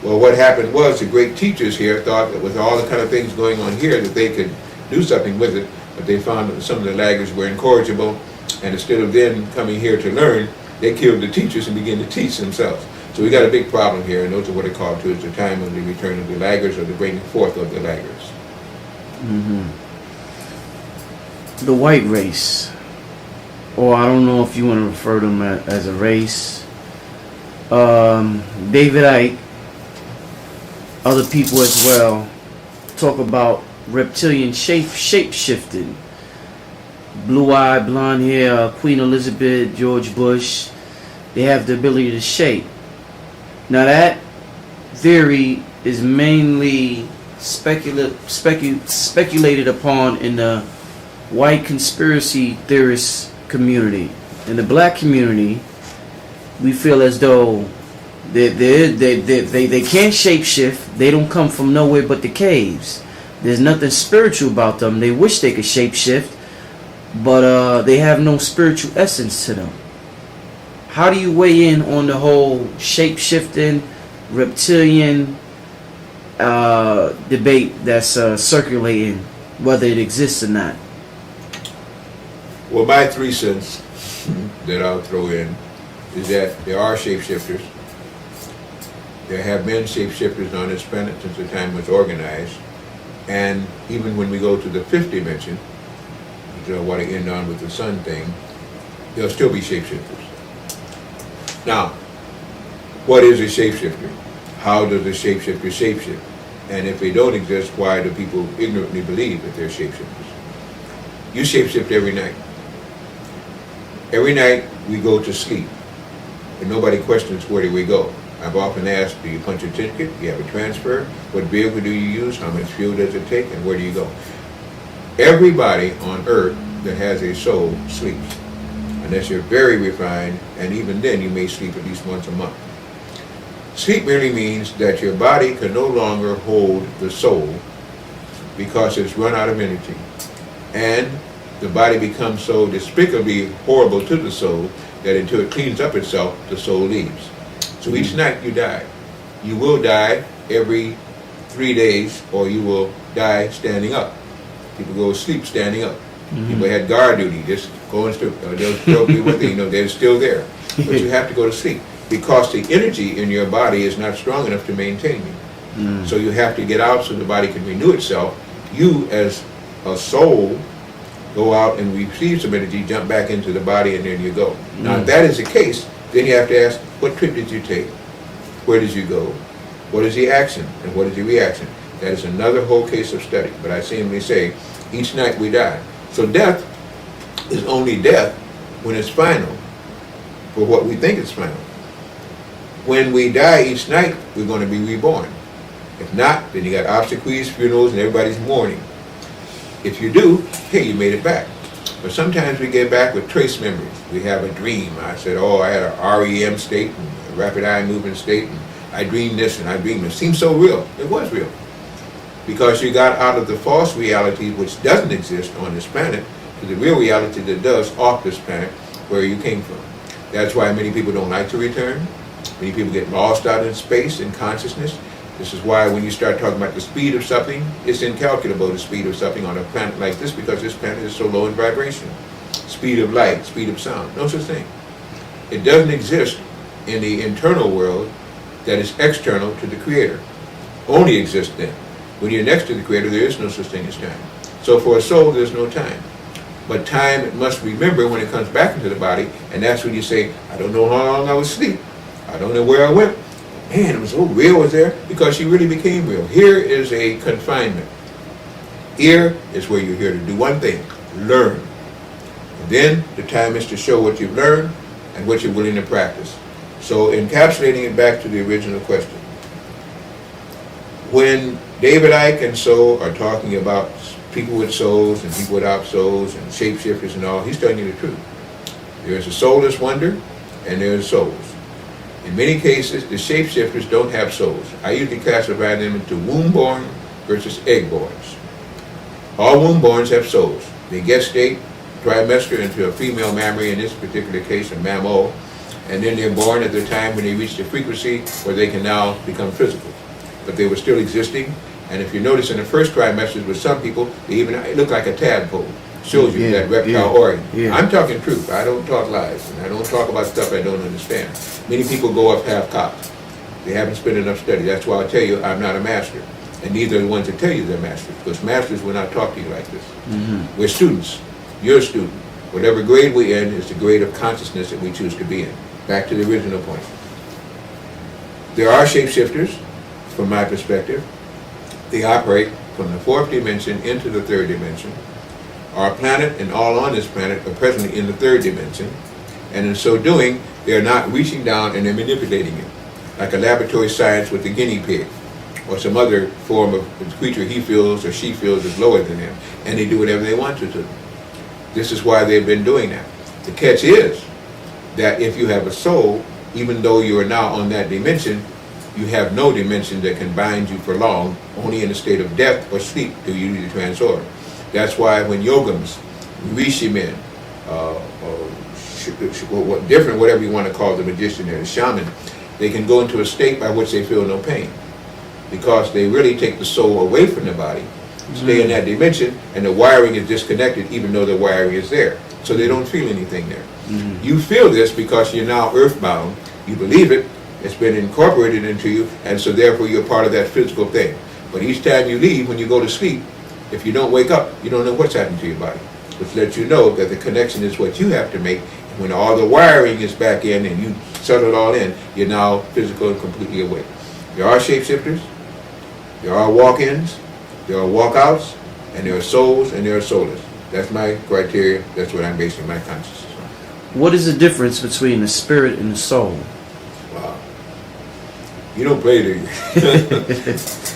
Well, what happened was the great teachers here thought that with all the kind of things going on here that they could do something with it, but they found that some of the laggards were incorrigible, and instead of them coming here to learn, they killed the teachers and began to teach themselves. So we got a big problem here, and those are what they call too, it's the time of the return of the laggards, or the bringing forth of the laggards. The white race, or I don't know if you want to refer to them as a race. David Icke, other people as well, talk about reptilian shape-shifting. Blue-eyed, blonde hair, Queen Elizabeth, George Bush, they have the ability to shape. Now that theory is mainly speculated upon in the white conspiracy theorist community. In the black community, we feel as though they can't shapeshift. They don't come from nowhere but the caves. There's nothing spiritual about them. They wish they could shapeshift, but they have no spiritual essence to them. How do you weigh in on the whole shape-shifting, reptilian debate that's circulating, whether it exists or not? Well, my 3 cents that I'll throw in is that there are shapeshifters. There have been shapeshifters on this planet since the time it was organized. And even when we go to the 5th dimension, which I want to end on with the sun thing, there'll still be shapeshifters. Now, what is a shapeshifter? How does a shapeshifter shapeshift? And if they don't exist, why do people ignorantly believe that they're shapeshifters? You shapeshift every night. Every night we go to sleep, and nobody questions where do we go. I've often asked, do you punch a ticket? Do you have a transfer? What vehicle do you use? How much fuel does it take? And where do you go? Everybody on earth that has a soul sleeps. Unless you're very refined, and even then you may sleep at least once a month. Sleep merely means that your body can no longer hold the soul because it's run out of energy. and the body becomes so despicably horrible to the soul that until it cleans up itself, the soul leaves. So each night you die. You will die every 3 days, or you will die standing up. People go to sleep standing up. People had guard duty, just go and sleep. They'll still be with you, they're still there. But you have to go to sleep because the energy in your body is not strong enough to maintain you. So you have to get out so the body can renew itself. You, as a soul, go out and receive some energy, jump back into the body, and then you go. Now, if that is the case, then you have to ask, what trip did you take? Where did you go? What is the action? And what is the reaction? That is another whole case of study. But I simply say, each night we die. So death is only death when it's final, for what we think is final. When we die each night, we're going to be reborn. If not, then you got obsequies, funerals, and everybody's mourning. If you do, hey, you made it back. But sometimes we get back with trace memories. We have a dream. I said, oh, I had a REM state, and a rapid eye movement state, and I dreamed this and I dreamed it. It seemed so real. It was real. Because you got out of the false reality which doesn't exist on this planet to the real reality that does off this planet where you came from. That's why many people don't like to return. Many people get lost out in space and consciousness. This is why when you start talking about the speed of something, it's incalculable, the speed of something on a planet like this, because this planet is so low in vibration. Speed of light, speed of sound, no such thing. It doesn't exist in the internal world that is external to the Creator. Only exists then. When you're next to the Creator, there is no such thing as time. So for a soul, there's no time. But time it must remember when it comes back into the body, and that's when you say, I don't know how long I was asleep. I don't know where I went. Man, it was so real, was there? Because she really became real. Here is a confinement. Here is where you're here to do one thing, learn. And then the time is to show what you've learned and what you're willing to practice. So encapsulating it back to the original question. When David Icke and so are talking about people with souls and people without souls and shapeshifters and all, he's telling you the truth. There's a soulless wonder and there's souls. In many cases, the shapeshifters don't have souls. I usually classify them into womb-born versus egg-borns. All womb-borns have souls. They gestate, trimester into a female mammary, in this particular case a mammal, and then they're born at the time when they reach the frequency where they can now become physical. But they were still existing, and if you notice in the first trimesters with some people, they even look like a tadpole. Shows you that reptile organ. I'm talking truth. I don't talk lies, and I don't talk about stuff I don't understand. Many people go up half-cocked. They haven't spent enough study. That's why I tell you I'm not a master, and neither are the ones that tell you they're masters, because masters will not talk to you like this. We're students. You're a student. Whatever grade we're in is the grade of consciousness that we choose to be in. Back to the original point. There are shapeshifters, from my perspective. They operate from the fourth dimension into the third dimension. Our planet and all on this planet are presently in the third dimension, and in so doing, they're not reaching down and they're manipulating it, like a laboratory science with the guinea pig, or some other form of creature he feels or she feels is lower than him, and they do whatever they want to do. This is why they've been doing that. The catch is that if you have a soul, even though you are now on that dimension, you have no dimension that can bind you for long. Only in a state of death or sleep do you need to transform. That's why when yogams, rishimen, different, whatever you want to call the magician or the shaman, they can go into a state by which they feel no pain, because they really take the soul away from the body, stay in that dimension, and the wiring is disconnected even though the wiring is there. So they don't feel anything there. You feel this because you're now earthbound. You believe it. It's been incorporated into you, and so therefore you're part of that physical thing. But each time you leave, when you go to sleep, if you don't wake up, you don't know what's happening to your body, which lets you know that the connection is what you have to make. And when all the wiring is back in and you settle it all in, you're now physical and completely awake. There are shapeshifters, there are walk-ins, there are walkouts, and there are souls and there are soulless. That's my criteria. That's what I'm basing my consciousness on. What is the difference between the spirit and the soul? Wow. You don't play, do you?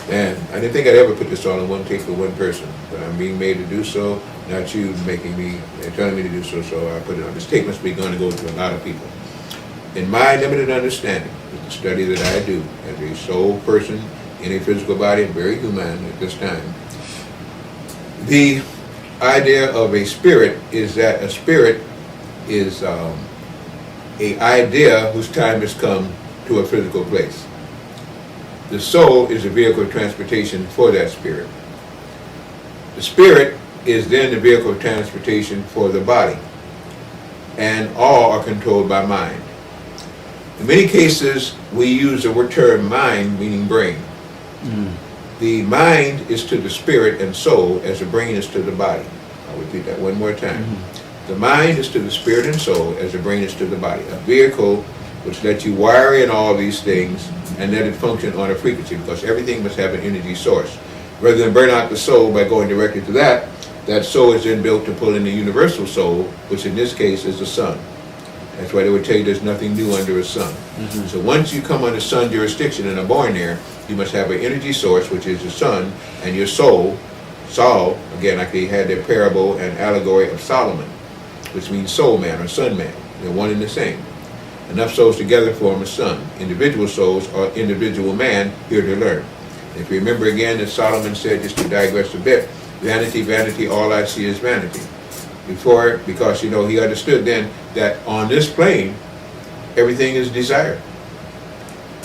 Man, I didn't think I'd ever put this all in one tape for one person, but I'm being made to do so, not you making me, telling me to do so, so I put it on. This tape must be going to go to a lot of people. In my limited understanding, with the study that I do as a soul person in a physical body, and very human at this time, the idea of a spirit is that a spirit is a idea whose time has come to a physical place. The soul is a vehicle of transportation for that spirit. The spirit is then the vehicle of transportation for the body, and all are controlled by mind. In many cases, we use the term mind, meaning brain. The mind is to the spirit and soul as the brain is to the body. I'll repeat that one more time. The mind is to the spirit and soul as the brain is to the body. A vehicle which lets you wire in all these things and let it function on a frequency, because everything must have an energy source. Rather than burn out the soul by going directly to that, that soul is then built to pull in the universal soul, which in this case is the sun. That's why they would tell you there's nothing new under a sun. So once you come under sun jurisdiction and are born there, you must have an energy source, which is the sun, and your soul, Saul, again, like they had their parable and allegory of Solomon, which means soul man or sun man. They're one and the same. Enough souls together form a sun. Individual souls are individual man here to learn. If you remember again that Solomon said, just to digress a bit, vanity, vanity, all I see is vanity. Because he understood then that on this plane, everything is desire.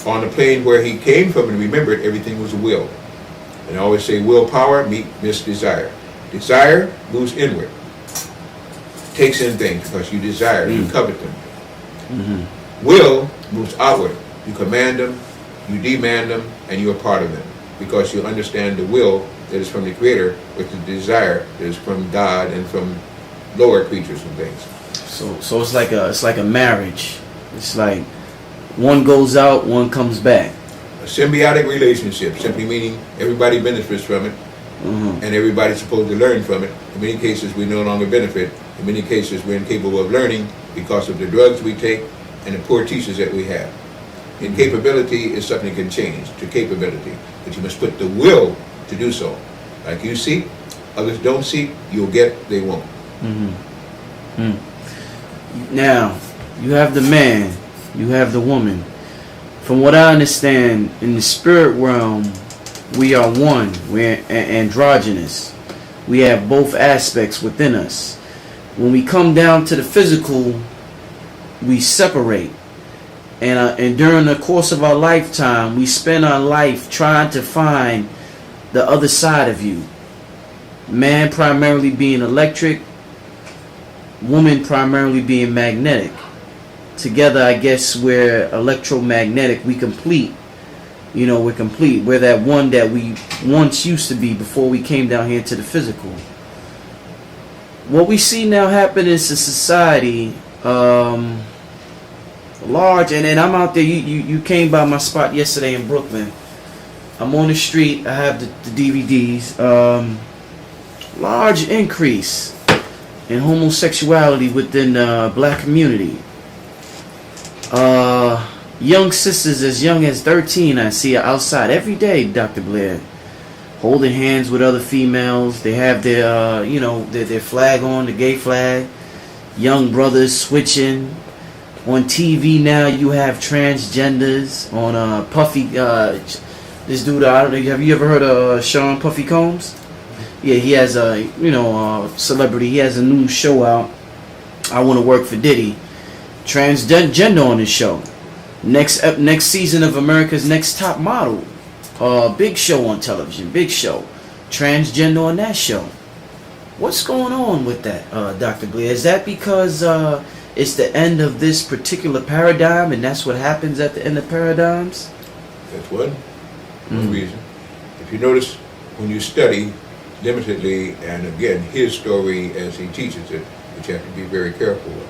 On the plane where he came from and remembered, everything was will. And I always say willpower meets desire. Desire moves inward. Takes in things because you desire, you covet them. Will moves outward. You command them, you demand them, and you are part of them. Because you understand the will that is from the Creator with the desire that is from God and from lower creatures and things. So it's like a marriage. It's like one goes out, one comes back. A symbiotic relationship, simply meaning everybody benefits from it, and everybody's supposed to learn from it. In many cases, we no longer benefit. In many cases, we're incapable of learning because of the drugs we take and the poor teachers that we have. Incapability is something that can change to capability, but you must put the will to do so. Like you seek, others don't seek, you'll get, they won't. Now, you have the man, you have the woman. From what I understand, in the spirit realm, we are one. We're androgynous. We have both aspects within us. When we come down to the physical, we separate. And during the course of our lifetime, we spend our life trying to find the other side of you. Man primarily being electric, woman primarily being magnetic. Together, I guess we're electromagnetic. We complete. We're complete. We're that one that we once used to be before we came down here to the physical. What we see now happen in society, large, and I'm out there. You came by my spot yesterday in Brooklyn. I'm on the street. I have the DVDs. Large increase in homosexuality within the black community. Young sisters as young as 13, I see outside every day, Dr. Blair, holding hands with other females. They have their, their flag on, the gay flag. Young brothers switching. On TV now, you have transgenders. On Puffy, this dude, I don't know. Have you ever heard of Sean Puffy Combs? Yeah, he has a, celebrity. He has a new show out. I Want to Work for Diddy. Transgender on his show. Next season of America's Next Top Model. Big show on television. Big show. Transgender on that show. What's going on with that, Dr. Blair? Is that because it's the end of this particular paradigm, and that's what happens at the end of paradigms? That's one reason. If you notice, when you study limitedly, and again, his story as he teaches it, which you have to be very careful of.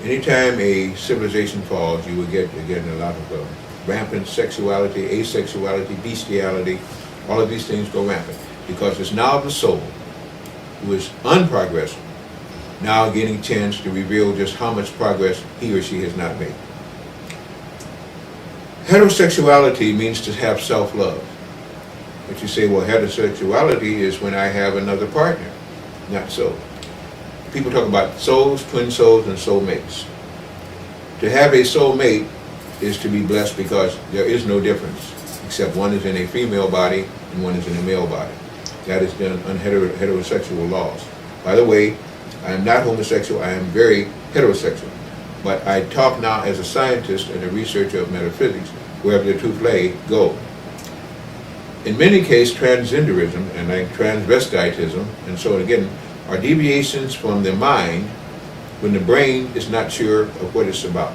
Anytime a civilization falls, you will get, again, a lot of rampant sexuality, asexuality, bestiality. All of these things go rampant because it's now the soul who is unprogressive now getting a chance to reveal just how much progress he or she has not made. Heterosexuality means to have self-love. But you say, well, heterosexuality is when I have another partner. Not so. People talk about souls, twin souls, and soulmates. To have a soulmate is to be blessed because there is no difference, except one is in a female body and one is in a male body. That is done on heterosexual laws. By the way, I am not homosexual, I am very heterosexual. But I talk now as a scientist and a researcher of metaphysics, wherever the truth lay, go. In many cases, transgenderism and like transvestitism and so on again are deviations from the mind when the brain is not sure of what it's about.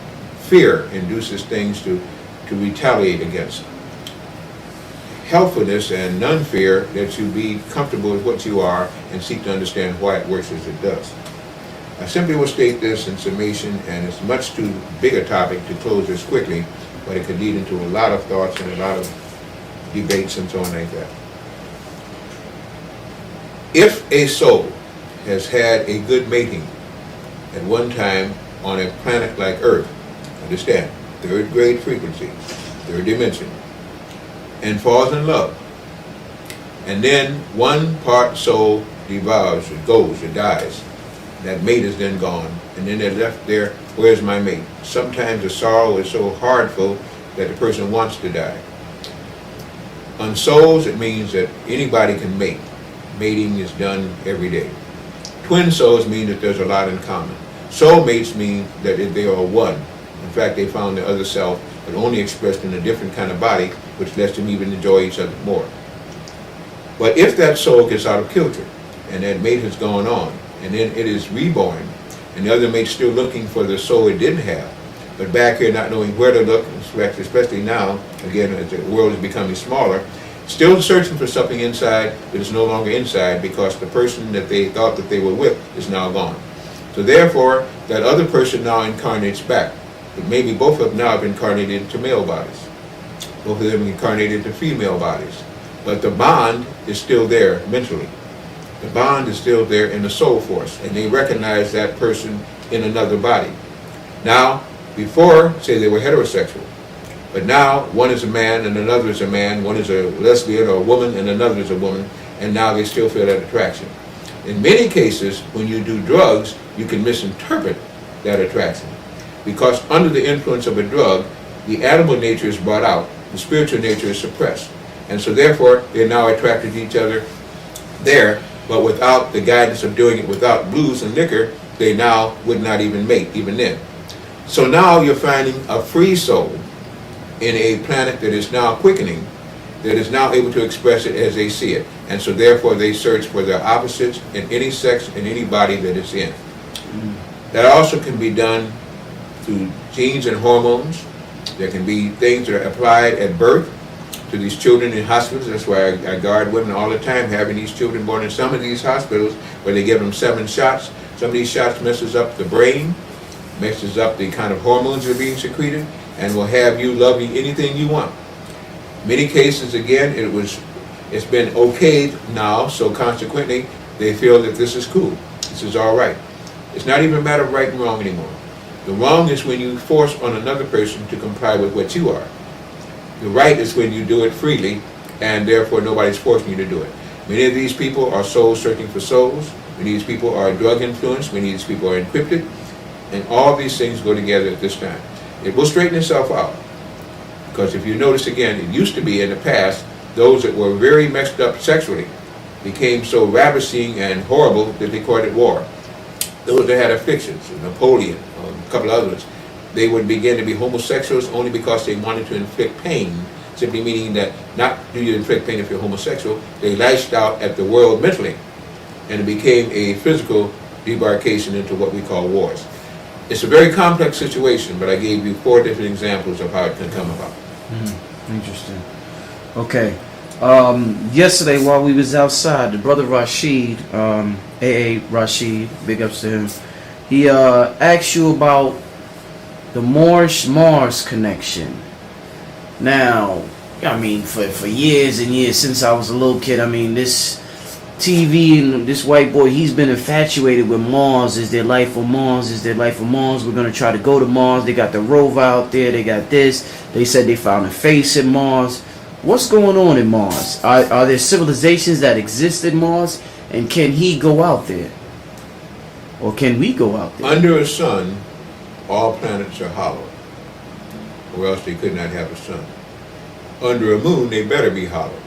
Fear induces things to retaliate against. Helpfulness and non-fear lets you be comfortable with what you are and seek to understand why it works as it does. I simply will state this in summation, and it's much too big a topic to close this quickly, but it could lead into a lot of thoughts and a lot of debates and so on like that. If a soul has had a good mating at one time on a planet like Earth, understand, third grade frequency, third dimension, and falls in love, and then one part soul devours, it goes, it dies, that mate is then gone, and then they're left there, where's my mate? Sometimes the sorrow is so hardful that the person wants to die. On souls, it means that anybody can mate. Mating is done every day. Twin souls mean that there's a lot in common. Soulmates mean that they are one. In fact, they found the other self, but only expressed in a different kind of body, which lets them even enjoy each other more. But if that soul gets out of kilter, and that mate has gone on, and then it is reborn, and the other mate's still looking for the soul it didn't have, but back here not knowing where to look, especially now, again, as the world is becoming smaller, still searching for something inside that is no longer inside because the person that they thought that they were with is now gone. So therefore, that other person now incarnates back. But maybe both of them now have incarnated into male bodies. Both of them incarnated into female bodies. But the bond is still there mentally. The bond is still there in the soul force, and they recognize that person in another body. Now, before, say they were heterosexual, but now one is a man and another is a man, one is a lesbian or a woman and another is a woman, and now they still feel that attraction. In many cases, when you do drugs, you can misinterpret that attraction. Because under the influence of a drug, the animal nature is brought out, the spiritual nature is suppressed. And so therefore, they're now attracted to each other there, but without the guidance of doing it without booze and liquor, they now would not even mate, even then. So now you're finding a free soul in a planet that is now quickening, that is now able to express it as they see it. And so therefore they search for their opposites in any sex, in any body that it's in. That also can be done through genes and hormones. There can be things that are applied at birth to these children in hospitals. That's why I guard women all the time having these children born in some of these hospitals where they give them 7 shots. Some of these shots messes up the brain, messes up the kind of hormones that are being secreted, and will have you loving anything you want. Many cases, again, it's been okayed now, so consequently, they feel that this is cool. This is all right. It's not even a matter of right and wrong anymore. The wrong is when you force on another person to comply with what you are. The right is when you do it freely, and therefore nobody's forcing you to do it. Many of these people are souls searching for souls. Many of these people are drug influenced. Many of these people are encrypted. And all these things go together at this time. It will straighten itself out. Because if you notice again, it used to be in the past, those that were very messed up sexually became so ravishing and horrible that they called it war. Those that had afflictions, Napoleon, a couple others, they would begin to be homosexuals only because they wanted to inflict pain, simply meaning that not do you inflict pain if you're homosexual, they lashed out at the world mentally, and it became a physical debarkation into what we call wars. It's a very complex situation, but I gave you 4 different examples of how it can come about. Interesting. Okay. Yesterday while we was outside, the brother Rashid, A.A. Rashid, big ups to him, he asked you about the Mars connection. Now, I mean, for years and years, since I was a little kid, I mean, this TV and this white boy, he's been infatuated with Mars. Is there life on Mars? Is there life on Mars? We're going to try to go to Mars. They got the rover out there. They got this. They said they found a face in Mars. What's going on in Mars? Are there civilizations that exist in Mars? And can he go out there? Or can we go out there? Under a sun, all planets are hollow, or else they could not have a sun. Under a moon, they better be hollow.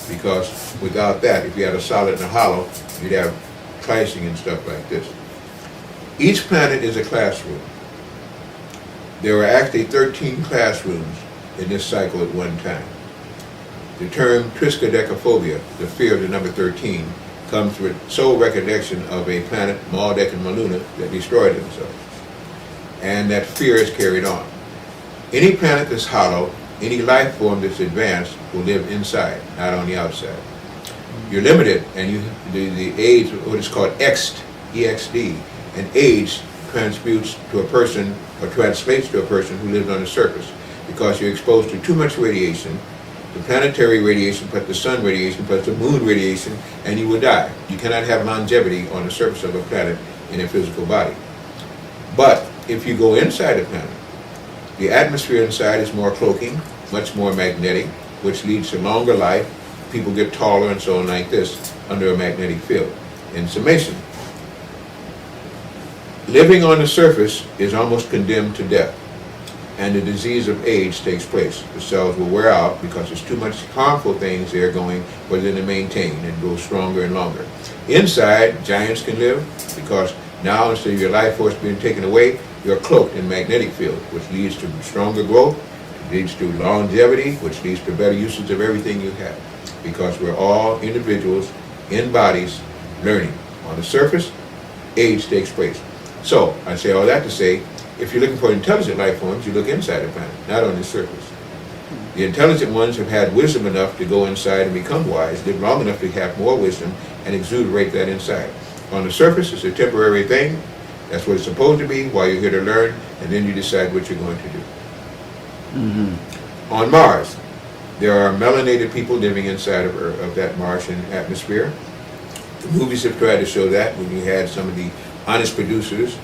Because without that, if you had a solid and a hollow, you'd have clashing and stuff like this. Each planet is a classroom. There were actually 13 classrooms in this cycle at one time. The term triskaidekaphobia, the fear of the number 13, comes with sole recollection of a planet, Maldek and Maluna, that destroyed themselves. And that fear is carried on. Any planet that's hollow, any life form that's advanced will live inside, not on the outside. You're limited, and the age, what is called EXD, EXD, and age transmutes to a person, or translates to a person who lives on the surface, because you're exposed to too much radiation, the planetary radiation plus the sun radiation plus the moon radiation, and you will die. You cannot have longevity on the surface of a planet in a physical body. But if you go inside a planet, the atmosphere inside is more cloaking, much more magnetic, which leads to longer life. People get taller and so on like this under a magnetic field. In summation, living on the surface is almost condemned to death, and the disease of age takes place. The cells will wear out because there's too much harmful things there going for them to maintain and grow stronger and longer. Inside, giants can live because now instead of your life force being taken away, you're cloaked in magnetic field, which leads to stronger growth, leads to longevity, which leads to better usage of everything you have. Because we're all individuals in bodies learning. On the surface, age takes place. So, I say all that to say, if you're looking for intelligent life forms, you look inside the planet, not on the surface. The intelligent ones have had wisdom enough to go inside and become wise, live long enough to have more wisdom and exuberate that inside. On the surface, it's a temporary thing. That's what it's supposed to be while you're here to learn, and then you decide what you're going to do. On Mars, there are melanated people living inside of that Martian atmosphere. The movies have tried to show that when you had some of the honest producers,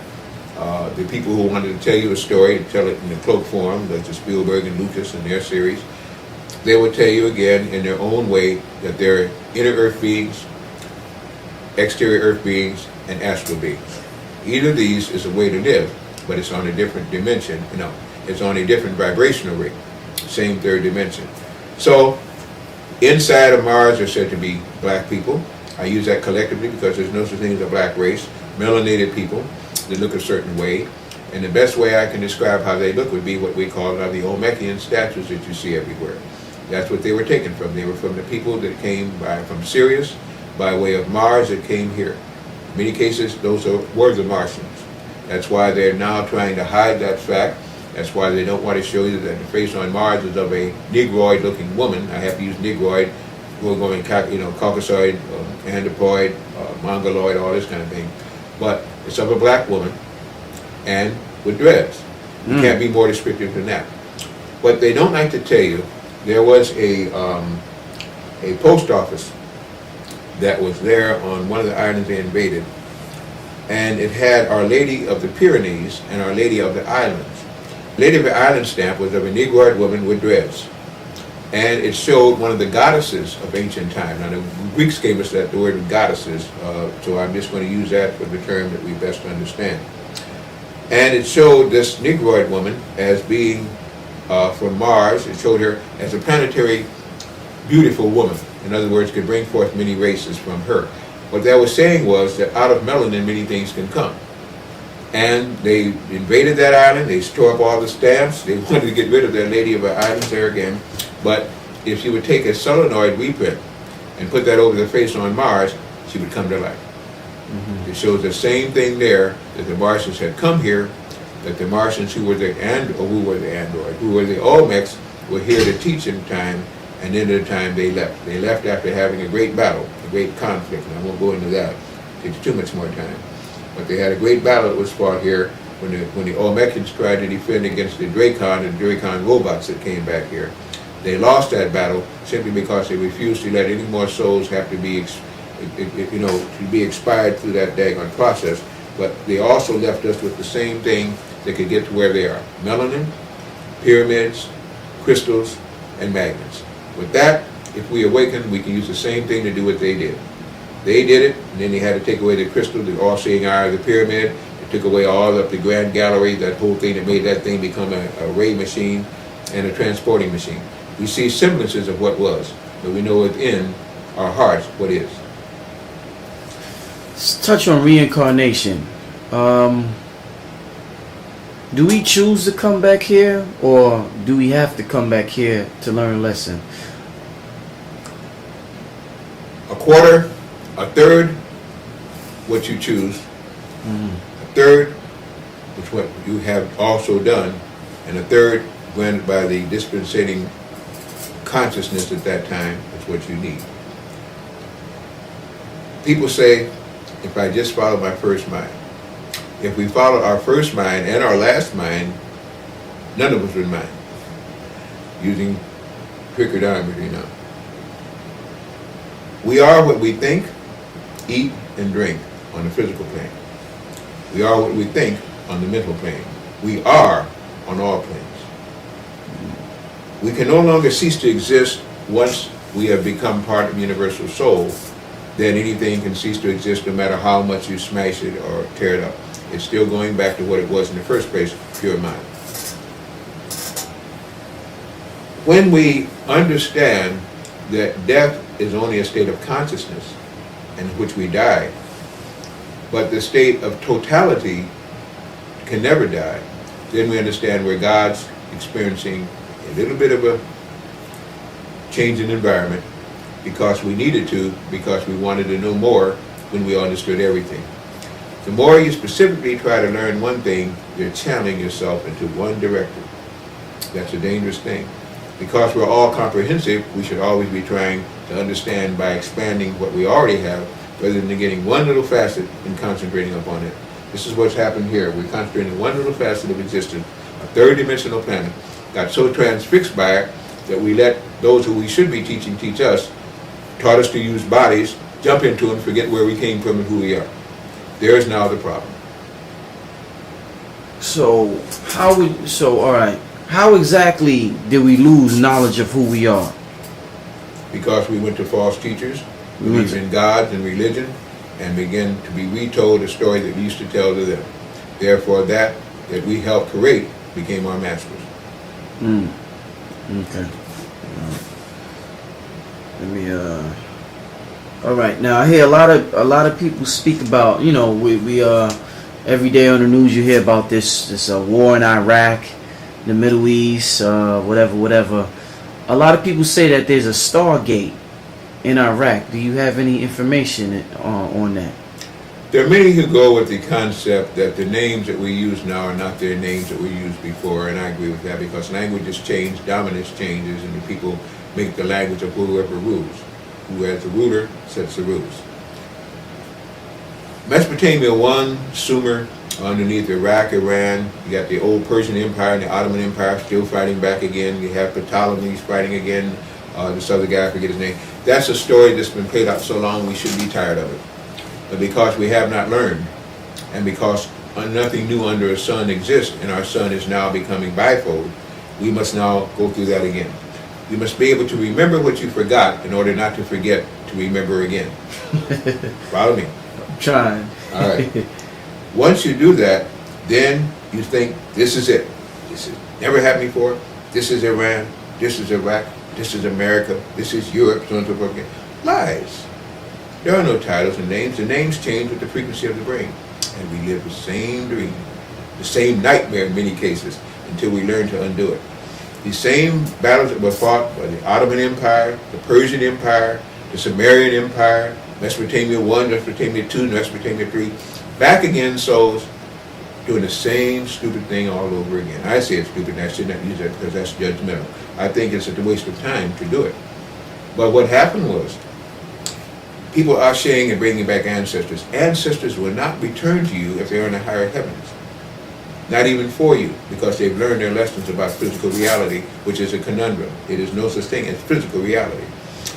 the people who wanted to tell you a story, to tell it in the cloak form, like the Spielberg and Lucas and their series, they would tell you again in their own way that they're inner Earth beings, exterior Earth beings, and astral beings. Either of these is a way to live, but it's on a different dimension. It's on a different vibrational rate, same third dimension. So, inside of Mars are said to be black people. I use that collectively because there's no such thing as a black race. Melanated people, they look a certain way. And the best way I can describe how they look would be what we call the Olmecan statues that you see everywhere. That's what they were taken from. They were from the people that came from Sirius by way of Mars that came here. In many cases, those were the Martians. That's why they're now trying to hide that fact. That's why they don't want to show you that the face on Mars is of a Negroid-looking woman. I have to use Negroid. We're going, Caucasoid, Anthropoid, Mongoloid, all this kind of thing. But it's of a black woman and with dreads. You can't be more descriptive than that. What they don't like to tell you, there was a post office that was there on one of the islands they invaded, and it had Our Lady of the Pyrenees and Our Lady of the Islands. Lady of the Island stamp was of a Negroid woman with dreads. And it showed one of the goddesses of ancient time. Now the Greeks gave us the word goddesses, so I'm just going to use that for the term that we best understand. And it showed this Negroid woman as being from Mars. It showed her as a planetary beautiful woman. In other words, could bring forth many races from her. What that was saying was that out of melanin many things can come. And they invaded that island, they tore up all the stamps, they wanted to get rid of their Lady of the Islands there again. But if she would take a solenoid reprint and put that over the face on Mars, she would come to life. It shows the same thing there, that the Martians had come here, that the Martians who were the Olmecs were here to teach in time, and then at the time they left. They left after having a great battle, a great conflict, and I won't go into that, it takes too much more time. But they had a great battle that was fought here when the Olmecians tried to defend against the Dracon robots that came back here. They lost that battle simply because they refused to let any more souls have to be, to be expired through that daggone process. But they also left us with the same thing that could get to where they are: melanin, pyramids, crystals, and magnets. With that, if we awaken, we can use the same thing to do what they did. They did it, and then they had to take away the crystal, the all-seeing eye of the pyramid. They took away all of the grand gallery, that whole thing that made that thing become a ray machine and a transporting machine. We see semblances of what was, but we know within our hearts what is. touch on reincarnation. Do we choose to come back here, or do we have to come back here to learn a lesson? A quarter, a third, what you choose. A third, which what you have also done, and a third granted by the dispensating consciousness at that time is what you need. People say, if I just follow my first mind. If we follow our first mind and our last mind, none of us would mind. Using trigonometry now. We are what we think, eat, and drink on the physical plane. We are what we think on the mental plane. We are on all planes. We can no longer cease to exist once we have become part of the universal soul. Then anything can cease to exist no matter how much you smash it or tear it up. It's still going back to what it was in the first place, pure mind. When we understand that death is only a state of consciousness in which we die, but the state of totality can never die, then we understand where God's experiencing a little bit of a change in environment because we needed to, because we wanted to know more when we understood everything. The more you specifically try to learn one thing, you're channeling yourself into one direction. That's a dangerous thing. Because we're all comprehensive, we should always be trying to understand by expanding what we already have, rather than getting one little facet and concentrating upon it. This is what's happened here. We're concentrating on one little facet of existence, a third-dimensional planet. Got so transfixed by it that we let those who we should be teaching teach us, taught us to use bodies, jump into them, forget where we came from and who we are. There's now the problem. So all right. How exactly did we lose knowledge of who we are? Because we went to false teachers, believed in gods and religion, and began to be retold a story that we used to tell to them. Therefore, that we helped create became our masters. Okay. Let me all right. Now I hear a lot of people speak about, we every day on the news you hear about this war in Iraq, the Middle East, whatever. A lot of people say that there's a Stargate in Iraq. Do you have any information on that? There are many who go with the concept that the names that we use now are not their names that we used before, and I agree with that because languages change, dominance changes, and the people make the language of whoever rules. Who as the ruler sets the rules. Mesopotamia 1, Sumer, underneath Iraq, Iran. You got the old Persian Empire and the Ottoman Empire still fighting back again. You have the Ptolemies fighting again. This other guy, I forget his name. That's a story that's been played out so long we should be tired of it. But because we have not learned, and because nothing new under the sun exists, and our sun is now becoming bifold, we must now go through that again. You must be able to remember what you forgot in order not to forget to remember again. Follow me? I'm trying. All right. Once you do that, then you think, this is it. This has never happened before. This is Iran. This is Iraq. This is America. This is Europe. So on and so forth again. Lies. There are no titles and names. The names change with the frequency of the brain. And we live the same dream, the same nightmare in many cases, until we learn to undo it. These same battles that were fought by the Ottoman Empire, the Persian Empire, the Sumerian Empire, Mesopotamia 1, Mesopotamia 2, Mesopotamia 3, back again souls doing the same stupid thing all over again. I say it's stupid and I should not use that because that's judgmental. I think it's a waste of time to do it. But what happened was, people are saying and bringing back ancestors. Ancestors will not return to you if they're in the higher heavens. Not even for you, because they've learned their lessons about physical reality, which is a conundrum. It is no such thing as physical reality.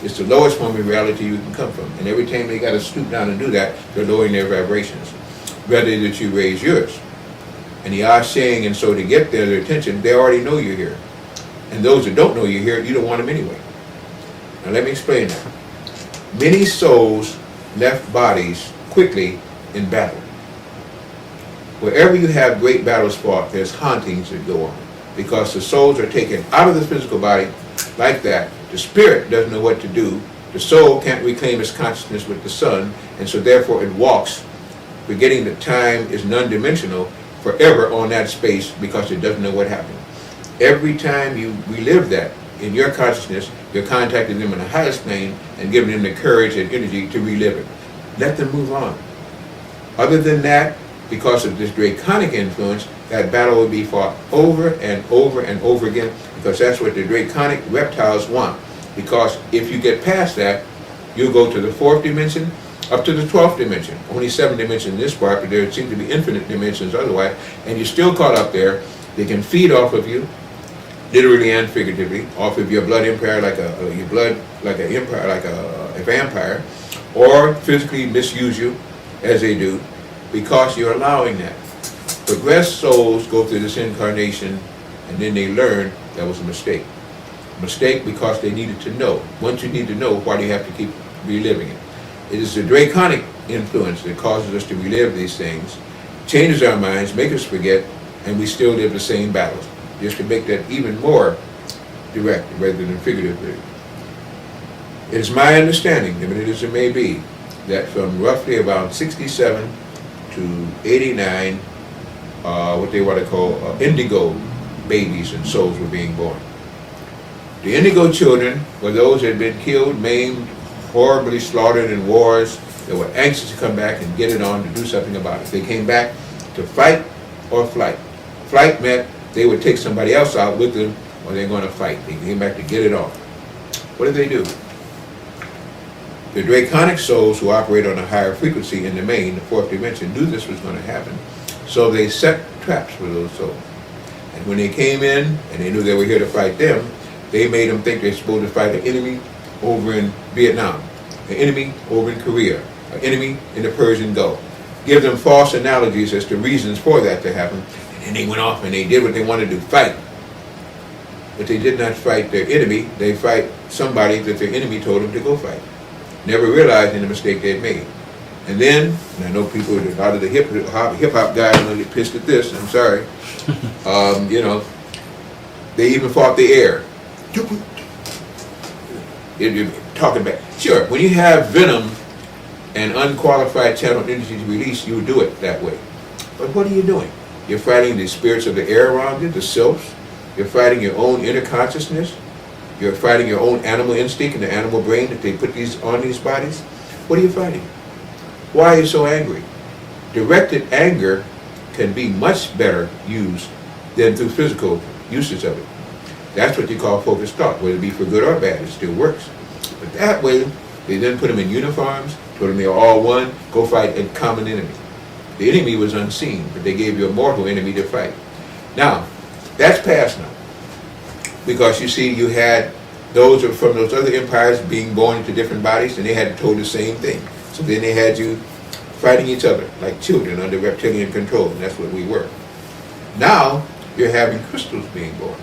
It's the lowest form of reality you can come from. And every time they got to stoop down and do that, they're lowering their vibrations. Rather that you raise yours. And the are saying, and so to get their attention, they already know you're here. And those that don't know you're here, you don't want them anyway. Now let me explain that. Many souls left bodies quickly in battle. Wherever you have great battles fought, there's hauntings that go on. Because the souls are taken out of the physical body like that. The spirit doesn't know what to do. The soul can't reclaim its consciousness with the sun, and so therefore it walks forgetting that time is non-dimensional forever on that space because it doesn't know what happened. Every time you relive that in your consciousness, you're contacting them in the highest plane and giving them the courage and energy to relive it. Let them move on. Other than that, because of this Draconic influence, that battle will be fought over and over and over again, because that's what the Draconic reptiles want. Because if you get past that, you'll go to the 4th dimension, up to the 12th dimension. Only 7 dimensions in this part, but there seem to be infinite dimensions otherwise, and you're still caught up there. They can feed off of you, literally and figuratively, off of your blood empire, like a vampire, or physically misuse you, as they do, because you're allowing that. Progressed souls go through this incarnation, and then they learn that was a mistake. Mistake because they needed to know. Once you need to know, why do you have to keep reliving it? It is the Draconic influence that causes us to relive these things, changes our minds, make us forget, and we still live the same battles, just to make that even more direct rather than figurative. It is my understanding, limited as it may be, that from roughly about 67 to 89, what they want to call indigo babies and souls were being born. The indigo children were those that had been killed, maimed, horribly slaughtered in wars, that were anxious to come back and get it on to do something about it. They came back to fight or flight. Flight meant they would take somebody else out with them, or they're going to fight. They came back to get it on. What did they do? The Draconic souls who operate on a higher frequency in the main, the 4th dimension, knew this was going to happen. So they set traps for those souls. And when they came in, and they knew they were here to fight them, they made them think they're supposed to fight an enemy over in Vietnam, an enemy over in Korea, an enemy in the Persian Gulf. Give them false analogies as to reasons for that to happen. And then they went off and they did what they wanted to fight. But they did not fight their enemy. They fight somebody that their enemy told them to go fight. Never realizing the mistake they had made. And then, and I know people, a lot of the hip-hop guys are going to get pissed at this, I'm sorry, they even fought the air. You're talking about, sure, when you have venom and unqualified channeled energy to release, you do it that way. But what are you doing? You're fighting the spirits of the air around you, the sylphs. You're fighting your own inner consciousness. You're fighting your own animal instinct and the animal brain that they put these on these bodies. What are you fighting? Why are you so angry? Directed anger can be much better used than through physical usage of it. That's what you call focused thought, whether it be for good or bad, it still works. But that way, they then put them in uniforms, told them they were all one, go fight a common enemy. The enemy was unseen, but they gave you a mortal enemy to fight. Now, that's past now. Because you see, you had those from those other empires being born into different bodies, and they had told the same thing. So then they had you fighting each other like children under reptilian control, and that's what we were. Now, you're having crystals being born.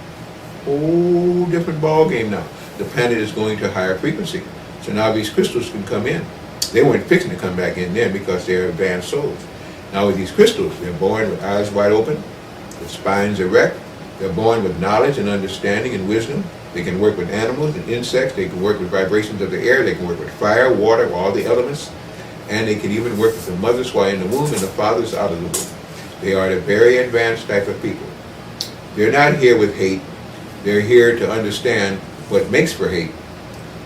Whole different ball game now. The planet is going to higher frequency. So now these crystals can come in. They weren't fixing to come back in then because they're advanced souls. Now with these crystals, they're born with eyes wide open, with spines erect. They're born with knowledge and understanding and wisdom. They can work with animals and insects. They can work with vibrations of the air. They can work with fire, water, all the elements. And they can even work with the mothers while in the womb and the fathers out of the womb. They are a very advanced type of people. They're not here with hate. They're here to understand what makes for hate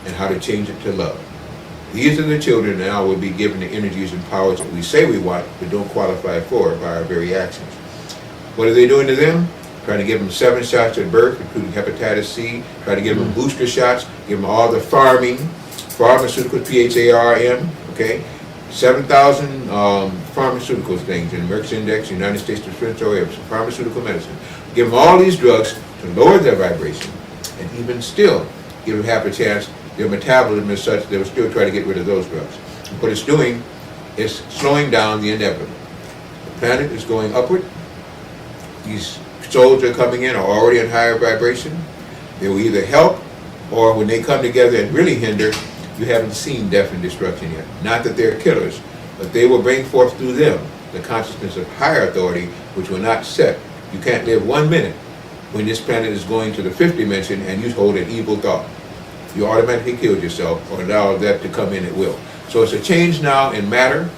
and how to change it to love. These are the children now will be given the energies and powers that we say we want but don't qualify for by our very actions. What are they doing to them? Trying to give them 7 shots at birth, including hepatitis C, trying to give them booster shots, give them all the pharmaceuticals, PHARM, okay? 7,000 pharmaceuticals things in Merck's Index, United States Dispensary of Pharmaceutical Medicine. Give them all these drugs to lower their vibration, and even still give them half a chance. Their metabolism is such they will still try to get rid of those drugs. And what it's doing is slowing down the inevitable. The planet is going upward. These souls are coming in are already in higher vibration. They will either help, or when they come together and really hinder, you haven't seen death and destruction yet. Not that they're killers, but they will bring forth through them the consciousness of higher authority, which will not set. You can't live 1 minute when this planet is going to the 5th dimension and you hold an evil thought. You automatically killed yourself or allow that to come in at will. So it's a change now in matter,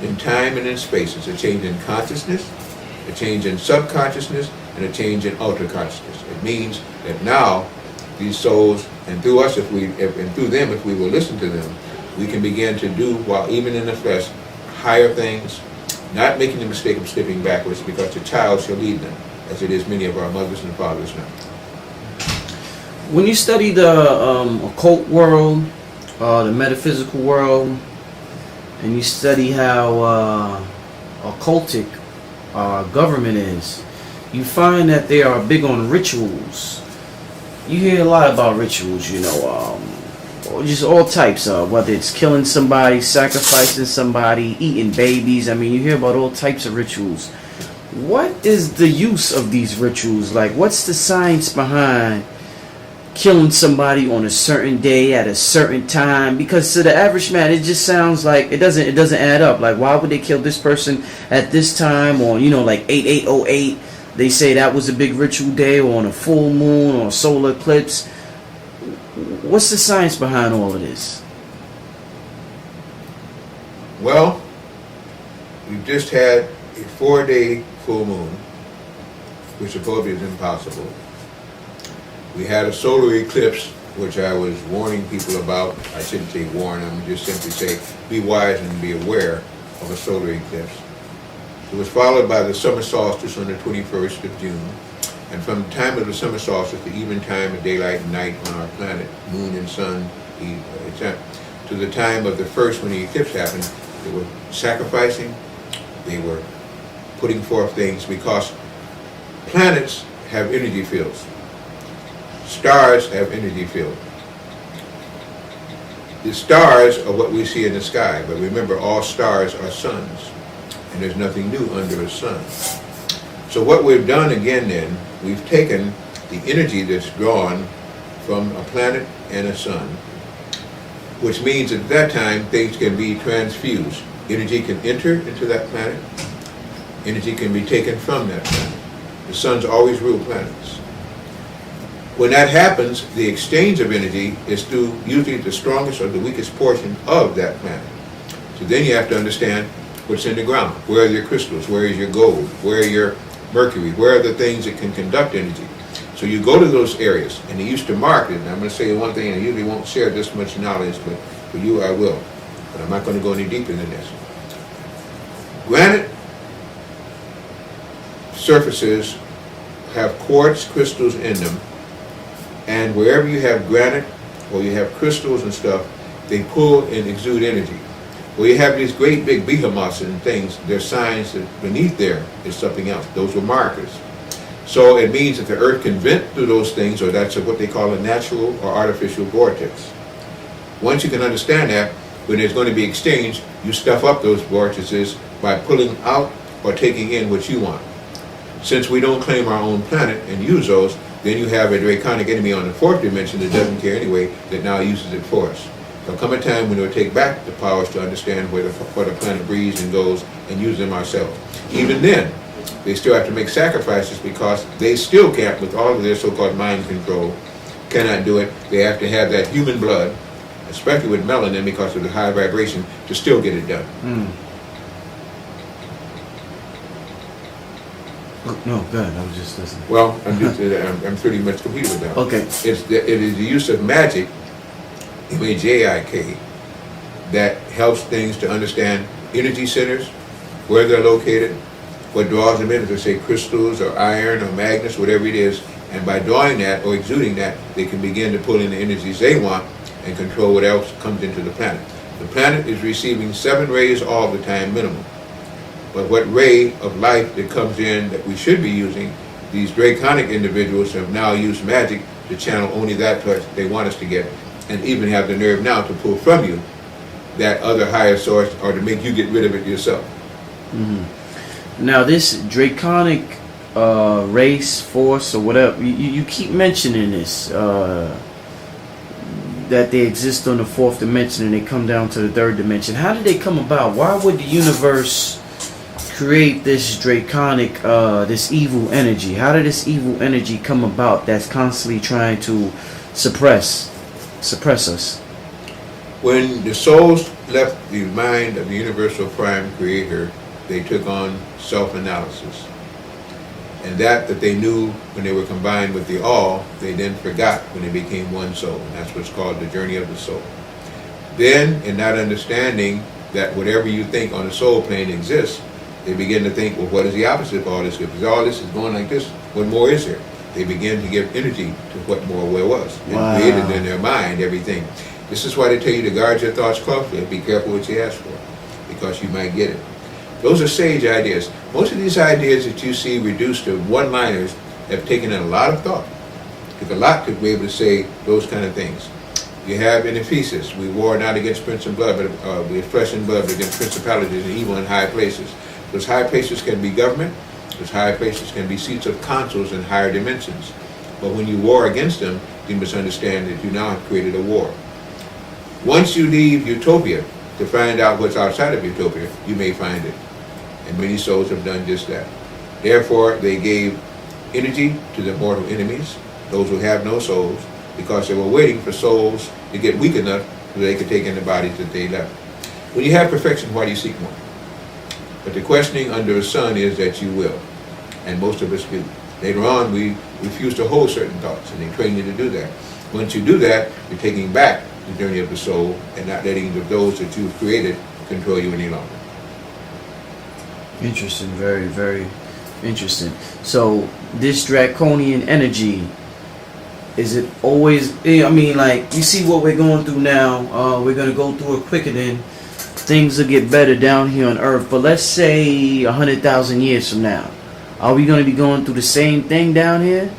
in time and in space. It's a change in consciousness, a change in subconsciousness, and a change in outer consciousness. It means that now these souls, and through us, and through them, if we will listen to them, we can begin to do, while even in the flesh, higher things, not making the mistake of slipping backwards, because the child shall lead them, as it is many of our mothers and fathers now. When you study the occult world, the metaphysical world, and you study how occultic government is, you find that they are big on rituals. You hear a lot about rituals, you know, just all types of, whether it's killing somebody, sacrificing somebody, eating babies. I mean, you hear about all types of rituals. What is the use of these rituals? Like, what's the science behind killing somebody on a certain day at a certain time? Because to the average man, it just sounds like it doesn't add up. Like, why would they kill this person at this time, or, you know, like 8808? They say that was a big ritual day, or on a full moon or a solar eclipse. What's the science behind all of this? Well, we've just had a 4-day full moon, which supposedly is impossible. We had a solar eclipse, which I was warning people about. I shouldn't say warn them, just simply say be wise and be aware of a solar eclipse. It was followed by the summer solstice on the 21st of June. And from the time of the summer solstice, the even time of daylight and night on our planet, moon and sun, to the time of the first, when the eclipse happened, they were sacrificing, they were putting forth things, because planets have energy fields. Stars have energy fields. The stars are what we see in the sky, but remember, all stars are suns, and there's nothing new under a sun. So what we've done again then, we've taken the energy that's drawn from a planet and a sun, which means at that time things can be transfused. Energy can enter into that planet, energy can be taken from that planet. The sun's always ruled planets. When that happens, the exchange of energy is through usually the strongest or the weakest portion of that planet. So then you have to understand what's in the ground. Where are your crystals? Where is your gold? Where are your mercury? Where are the things that can conduct energy? So you go to those areas, and they used to mark it. And I'm going to say one thing, and I usually won't share this much knowledge, but for you I will. But I'm not going to go any deeper than this. Granite surfaces have quartz crystals in them, and wherever you have granite or you have crystals and stuff, they pull and exude energy. Where you have these great big behemoths and things, there's signs that beneath there is something else. Those were markers. So it means that the earth can vent through those things, or that's what they call a natural or artificial vortex. Once you can understand that, when there's going to be exchange, you stuff up those vortices by pulling out or taking in what you want. Since we don't claim our own planet and use those, then you have a draconic enemy on the fourth dimension that doesn't care anyway, that now uses it for us. There'll come a time when we'll take back the powers to understand where the planet breathes and goes, and use them ourselves. Even then, they still have to make sacrifices, because they still can't, with all of their so-called mind control, cannot do it. They have to have that human blood, especially with melanin because of the high vibration, to still get it done. No, good. I was just listening. Well, I'm pretty much complete with that. Okay. It is the use of magic, M-A-J-I-K, that helps things to understand energy centers, where they're located, what draws them in, as I say, crystals or iron or magnets, whatever it is. And by drawing that or exuding that, they can begin to pull in the energies they want and control what else comes into the planet. The planet is receiving 7 rays all the time minimum. But what ray of life that comes in that we should be using, these draconic individuals have now used magic to channel only that they want us to get, and even have the nerve now to pull from you that other higher source, or to make you get rid of it yourself. Now this draconic race, force, or whatever, you keep mentioning this, that they exist on the 4th dimension and they come down to the 3rd dimension. How did they come about? Why would the universe create this draconic, this evil energy? How did this evil energy come about that's constantly trying to suppress us? When the souls left the mind of the universal prime creator, they took on self-analysis. And that they knew when they were combined with the all, they then forgot when they became one soul. And that's what's called the journey of the soul. Then, in not understanding that whatever you think on the soul plane exists, they begin to think, well, what is the opposite of all this? Because all this is going like this, what more is there? They begin to give energy to what more was. And created in their mind everything. This is why they tell you to guard your thoughts closely and be careful what you ask for, because you might get it. Those are sage ideas. Most of these ideas that you see reduced to one-liners have taken in a lot of thought. It took a lot to be able to say those kind of things. You have in Ephesus, we war not against prince and blood, but with flesh and blood, but against principalities and evil in high places. Those high places can be government. Those high places can be seats of councils in higher dimensions. But when you war against them, you must understand that you now have created a war. Once you leave utopia to find out what's outside of utopia, you may find it. And many souls have done just that. Therefore, they gave energy to their mortal enemies, those who have no souls, because they were waiting for souls to get weak enough so they could take in the bodies that they left. When you have perfection, why do you seek more? But the questioning under the sun is that you will. And most of us do. Later on, we refuse to hold certain thoughts, and they train you to do that. Once you do that, you're taking back the journey of the soul and not letting those that you've created control you any longer. Interesting, very, very interesting. So this draconian energy, is it always, I mean, like, you see what we're going through now, we're going to go through it quicker than things will get better down here on Earth. But let's say 100,000 years from now, are we going to be going through the same thing down here?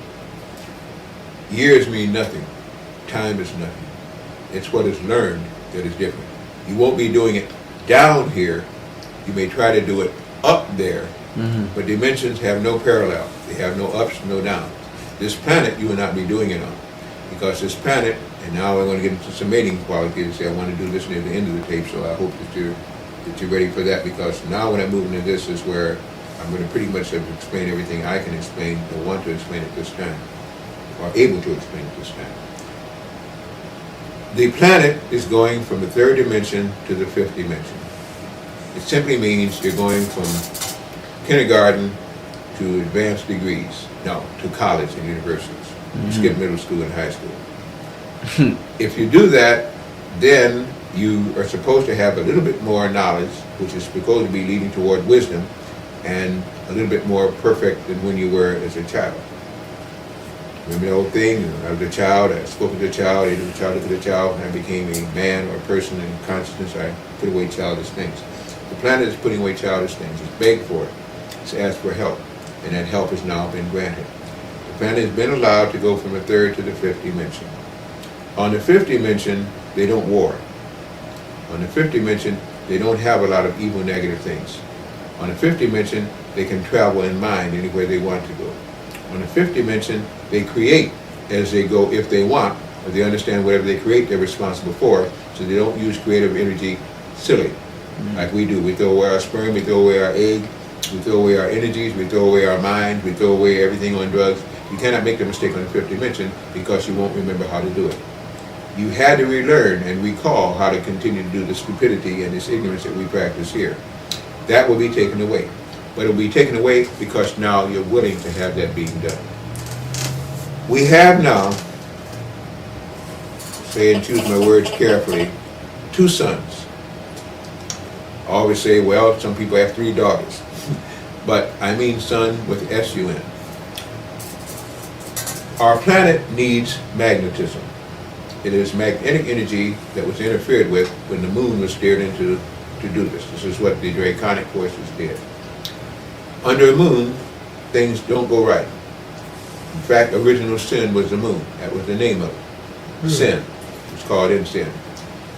Years mean nothing. Time is nothing. It's what is learned that is different. You won't be doing it down here. You may try to do it up there, but dimensions have no parallel. They have no ups, no downs. This planet you will not be doing it on, because this planet, and now we're going to get into some mating qualities and say I want to do this near the end of the tape, so I hope that you're ready for that, because now when I move into this is where I'm going to pretty much have explained everything I can explain or want to explain at this time, or able to explain at this time. The planet is going from the third dimension to the fifth dimension. It simply means you're going from kindergarten to advanced degrees. No, to college and universities. You skip middle school and high school. If you do that, then you are supposed to have a little bit more knowledge, which is supposed to be leading toward wisdom, and a little bit more perfect than when you were as a child. Remember the old thing? I was a child, I spoke to the child, I did the child, looked at the child, and I became a man or a person in consciousness. I put away childish things. The planet is putting away childish things. It's begged for it. It's asked for help. And that help has now been granted. The planet has been allowed to go from the third to the fifth dimension. On the fifth dimension, they don't war. On the fifth dimension, they don't have a lot of evil, negative things. On the fifth dimension, they can travel in mind anywhere they want to go. On the fifth dimension, they create as they go if they want, or they understand whatever they create they're responsible for, so they don't use creative energy silly, like we do. We throw away our sperm, we throw away our egg, we throw away our energies, we throw away our minds, we throw away everything on drugs. You cannot make the mistake on the fifth dimension because you won't remember how to do it. You had to relearn and recall how to continue to do the stupidity and this ignorance that we practice here. That will be taken away. But it will be taken away because now you're willing to have that being done. We have now, say and choose my words carefully, 2 sons. I always say, well, some people have 3 daughters. But I mean son with S-U-N. Our planet needs magnetism. It is magnetic energy that was interfered with when the moon was steered into to do this. This is what the Draconic forces did. Under the moon, things don't go right. In fact, original sin was the moon. That was the name of it. Sin. It's called in sin.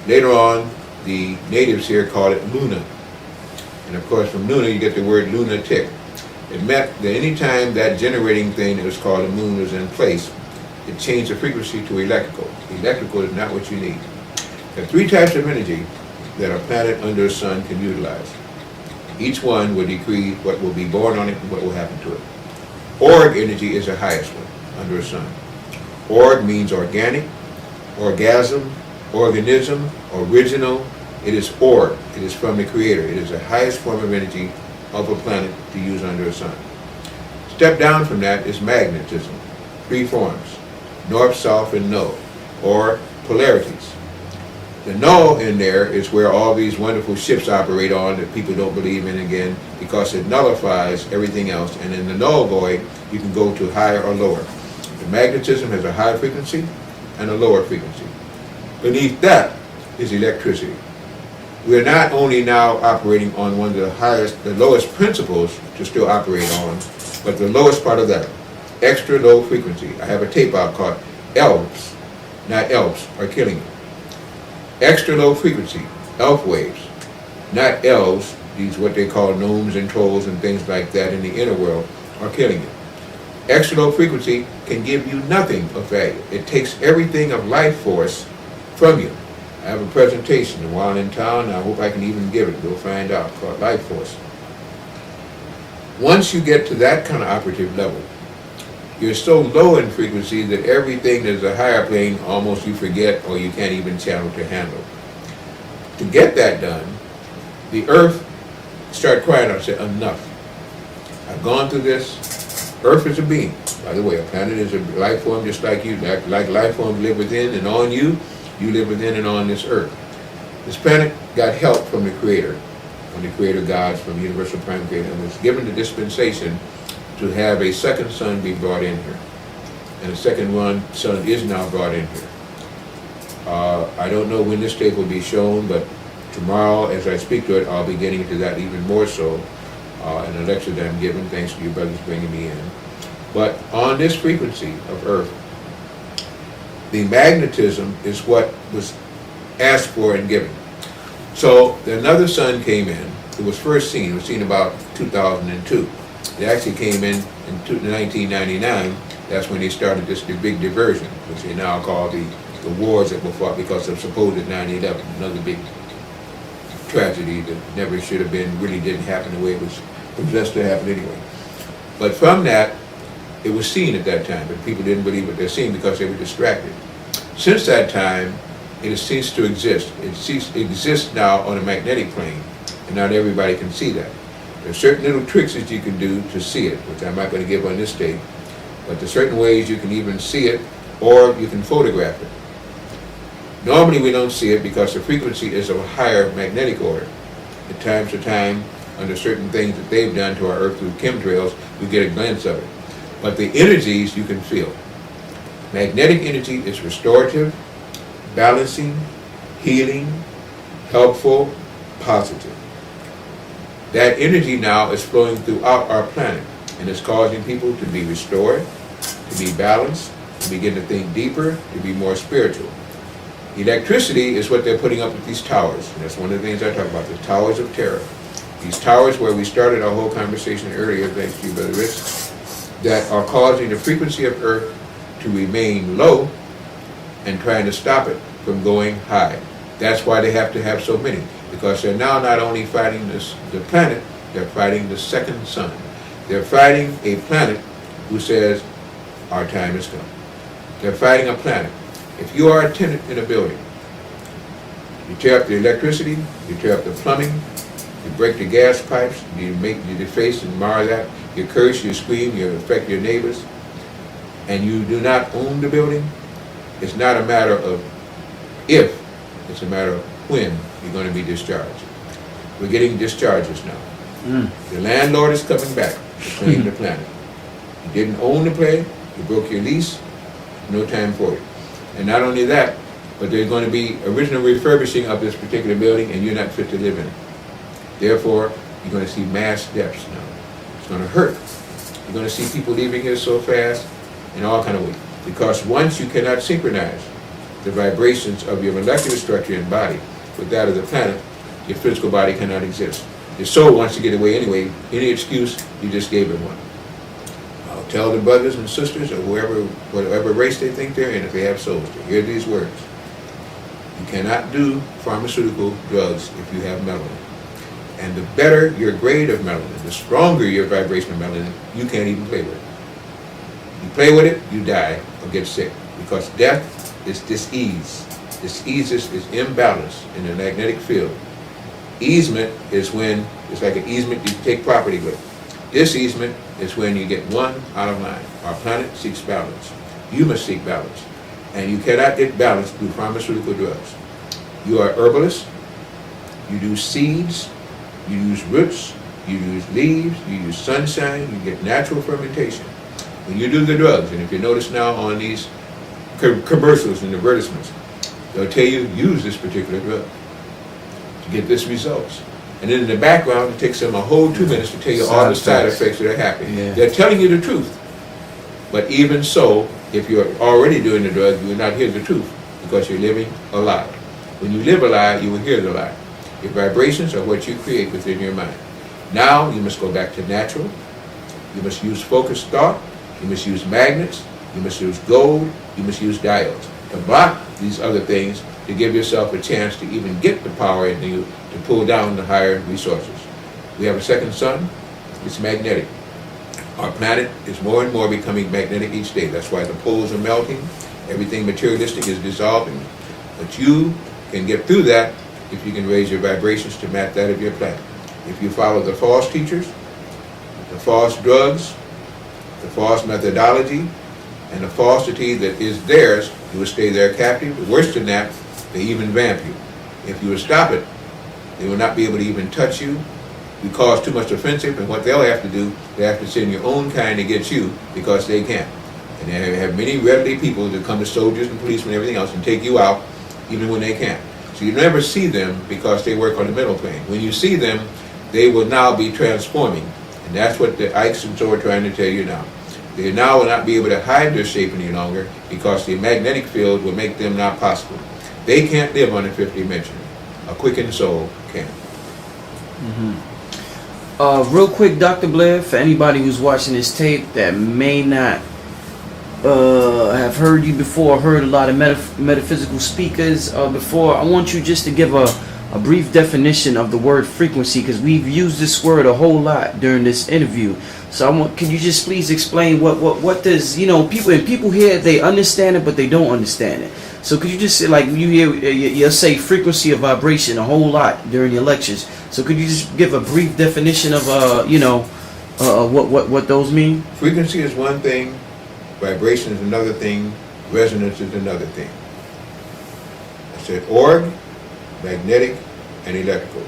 Later on, the natives here call it Luna. And of course, from Luna, you get the word lunatic. It meant that any time that generating thing that was called the moon was in place, it changed the frequency to electrical. Electrical is not what you need. There are 3 types of energy that a planet under a sun can utilize. Each one will decree what will be born on it and what will happen to it. Org energy is the highest one under a sun. Org means organic, orgasm, organism, original, It is orb. It is from the Creator. It is the highest form of energy of a planet to use under a sun. Step down from that is magnetism. 3 forms: north, south, and null, or polarities. The null in there is where all these wonderful ships operate on that people don't believe in again, because it nullifies everything else. And in the null void, you can go to higher or lower. The magnetism has a high frequency and a lower frequency. Beneath that is electricity. We're not only now operating on one of the lowest principles to still operate on, but the lowest part of that, extra low frequency. I have a tape out called Elves, not Elves, are killing you. Extra low frequency, elf waves, not elves, these what they call gnomes and trolls and things like that in the inner world, are killing you. Extra low frequency can give you nothing of value. It takes everything of life force from you. I have a presentation while in town, I hope I can even give it, we'll find out, called Life Force. Once you get to that kind of operative level, you're so low in frequency that everything that's a higher plane almost you forget or you can't even channel to handle. To get that done, the earth started crying out and said, enough. I've gone through this. Earth is a being. By the way, a planet is a life form just like you. Like life forms live within and on you, you live within and on this earth. This planet got help from the Creator, from the Creator gods, from the Universal Prime Creator, and was given the dispensation to have a second son be brought in here. And a second son is now brought in here. I don't know when this tape will be shown, but tomorrow as I speak to it, I'll be getting into that even more so in a lecture that I'm giving, thanks to you brothers bringing me in. But on this frequency of Earth, the magnetism is what was asked for and given. So another sun came in. It was first seen. It was seen about 2002. It actually came in 1999. That's when they started this big diversion, which they now call the wars that were fought because of supposed 9/11, another big tragedy that never should have been, really didn't happen the way it was possessed to happen anyway. But from that, it was seen at that time, but people didn't believe what they're seeing because they were distracted. Since that time, it has ceased to exist. It exists now on a magnetic plane, and not everybody can see that. There's certain little tricks that you can do to see it, which I'm not going to give on this tape, but there's certain ways you can even see it, or you can photograph it. Normally we don't see it because the frequency is of a higher magnetic order. At times to time, under certain things that they've done to our Earth through chemtrails, we get a glimpse of it. But the energies you can feel. Magnetic energy is restorative, balancing, healing, helpful, positive. That energy now is flowing throughout our planet, and it's causing people to be restored, to be balanced, to begin to think deeper, to be more spiritual. Electricity is what they're putting up with these towers, and that's one of the things I talk about, the towers of terror. These towers where we started our whole conversation earlier, thanks to you, Brother Rich, that are causing the frequency of Earth to remain low and trying to stop it from going high. That's why they have to have so many, because they're now not only fighting the planet, they're fighting the second sun. They're fighting a planet who says, our time has come. They're fighting a planet. If you are a tenant in a building, you tear up the electricity, you tear up the plumbing, you break the gas pipes, you deface and mar that, you curse, you scream, you affect your neighbors, and you do not own the building, it's not a matter of if, it's a matter of when you're going to be discharged. We're getting discharges now. The landlord is coming back to claim the planet. You didn't own the place, you broke your lease, no time for it. And not only that, but there's going to be original refurbishing of this particular building and you're not fit to live in it. Therefore, you're going to see mass deaths now. It's going to hurt. You're going to see people leaving here so fast in all kind of ways. Because once you cannot synchronize the vibrations of your molecular structure and body with that of the planet, your physical body cannot exist. Your soul wants to get away anyway. Any excuse, you just gave it one. I'll tell the brothers and sisters or whatever race they think they're in, if they have souls, to hear these words. You cannot do pharmaceutical drugs if you have melanin. And the better your grade of melanin, the stronger your vibration of melanin, you can't even play with it. You play with it, you die or get sick. Because death is dis-ease. This eases is imbalance in the magnetic field. Easement is when, it's like an easement you take property with. Diseasement is when you get one out of line. Our planet seeks balance. You must seek balance. And you cannot get balance through pharmaceutical drugs. You are herbalist, you do seeds, you use roots, you use leaves, you use sunshine, you get natural fermentation. When you do the drugs, and if you notice now on these commercials and advertisements, they'll tell you use this particular drug to get this results. And then in the background, it takes them a whole 2 minutes to tell you all the side effects that are happening. Yeah. They're telling you the truth. But even so, if you're already doing the drug, you will not hear the truth because you're living a lie. When you live a lie, you will hear the lie. Your vibrations are what you create within your mind. Now, you must go back to natural. You must use focused thought. You must use magnets. You must use gold. You must use diodes to block these other things to give yourself a chance to even get the power in you to pull down the higher resources. We have a second sun. It's magnetic. Our planet is more and more becoming magnetic each day. That's why the poles are melting. Everything materialistic is dissolving. But you can get through that if you can raise your vibrations to match that of your planet. If you follow the false teachers, the false drugs, the false methodology, and the falsity that is theirs, you will stay there captive. Worse than that, they even vamp you. If you will stop it, they will not be able to even touch you. You cause too much offensive, and what they'll have to do, they have to send your own kind to get you because they can't. And they have many readily people that come to soldiers and policemen and everything else and take you out even when they can't. So you never see them because they work on the mental plane. When you see them, they will now be transforming. And that's what the Ikes and so are trying to tell you now. They now will not be able to hide their shape any longer because the magnetic field will make them not possible. They can't live on the fifth dimension. A quickened soul can. Real quick, Dr. Blair, for anybody who's watching this tape that may not have heard you before, heard a lot of metaphysical speakers before, I want you just to give a brief definition of the word frequency, because we've used this word a whole lot during this interview. So can you just please explain what does, people here, they understand it, but they don't understand it. So could you just say, like, you'll say frequency of vibration a whole lot during your lectures. So could you just give a brief definition of, what those mean? Frequency is one thing, vibration is another thing, resonance is another thing. I said org, magnetic, and electrical.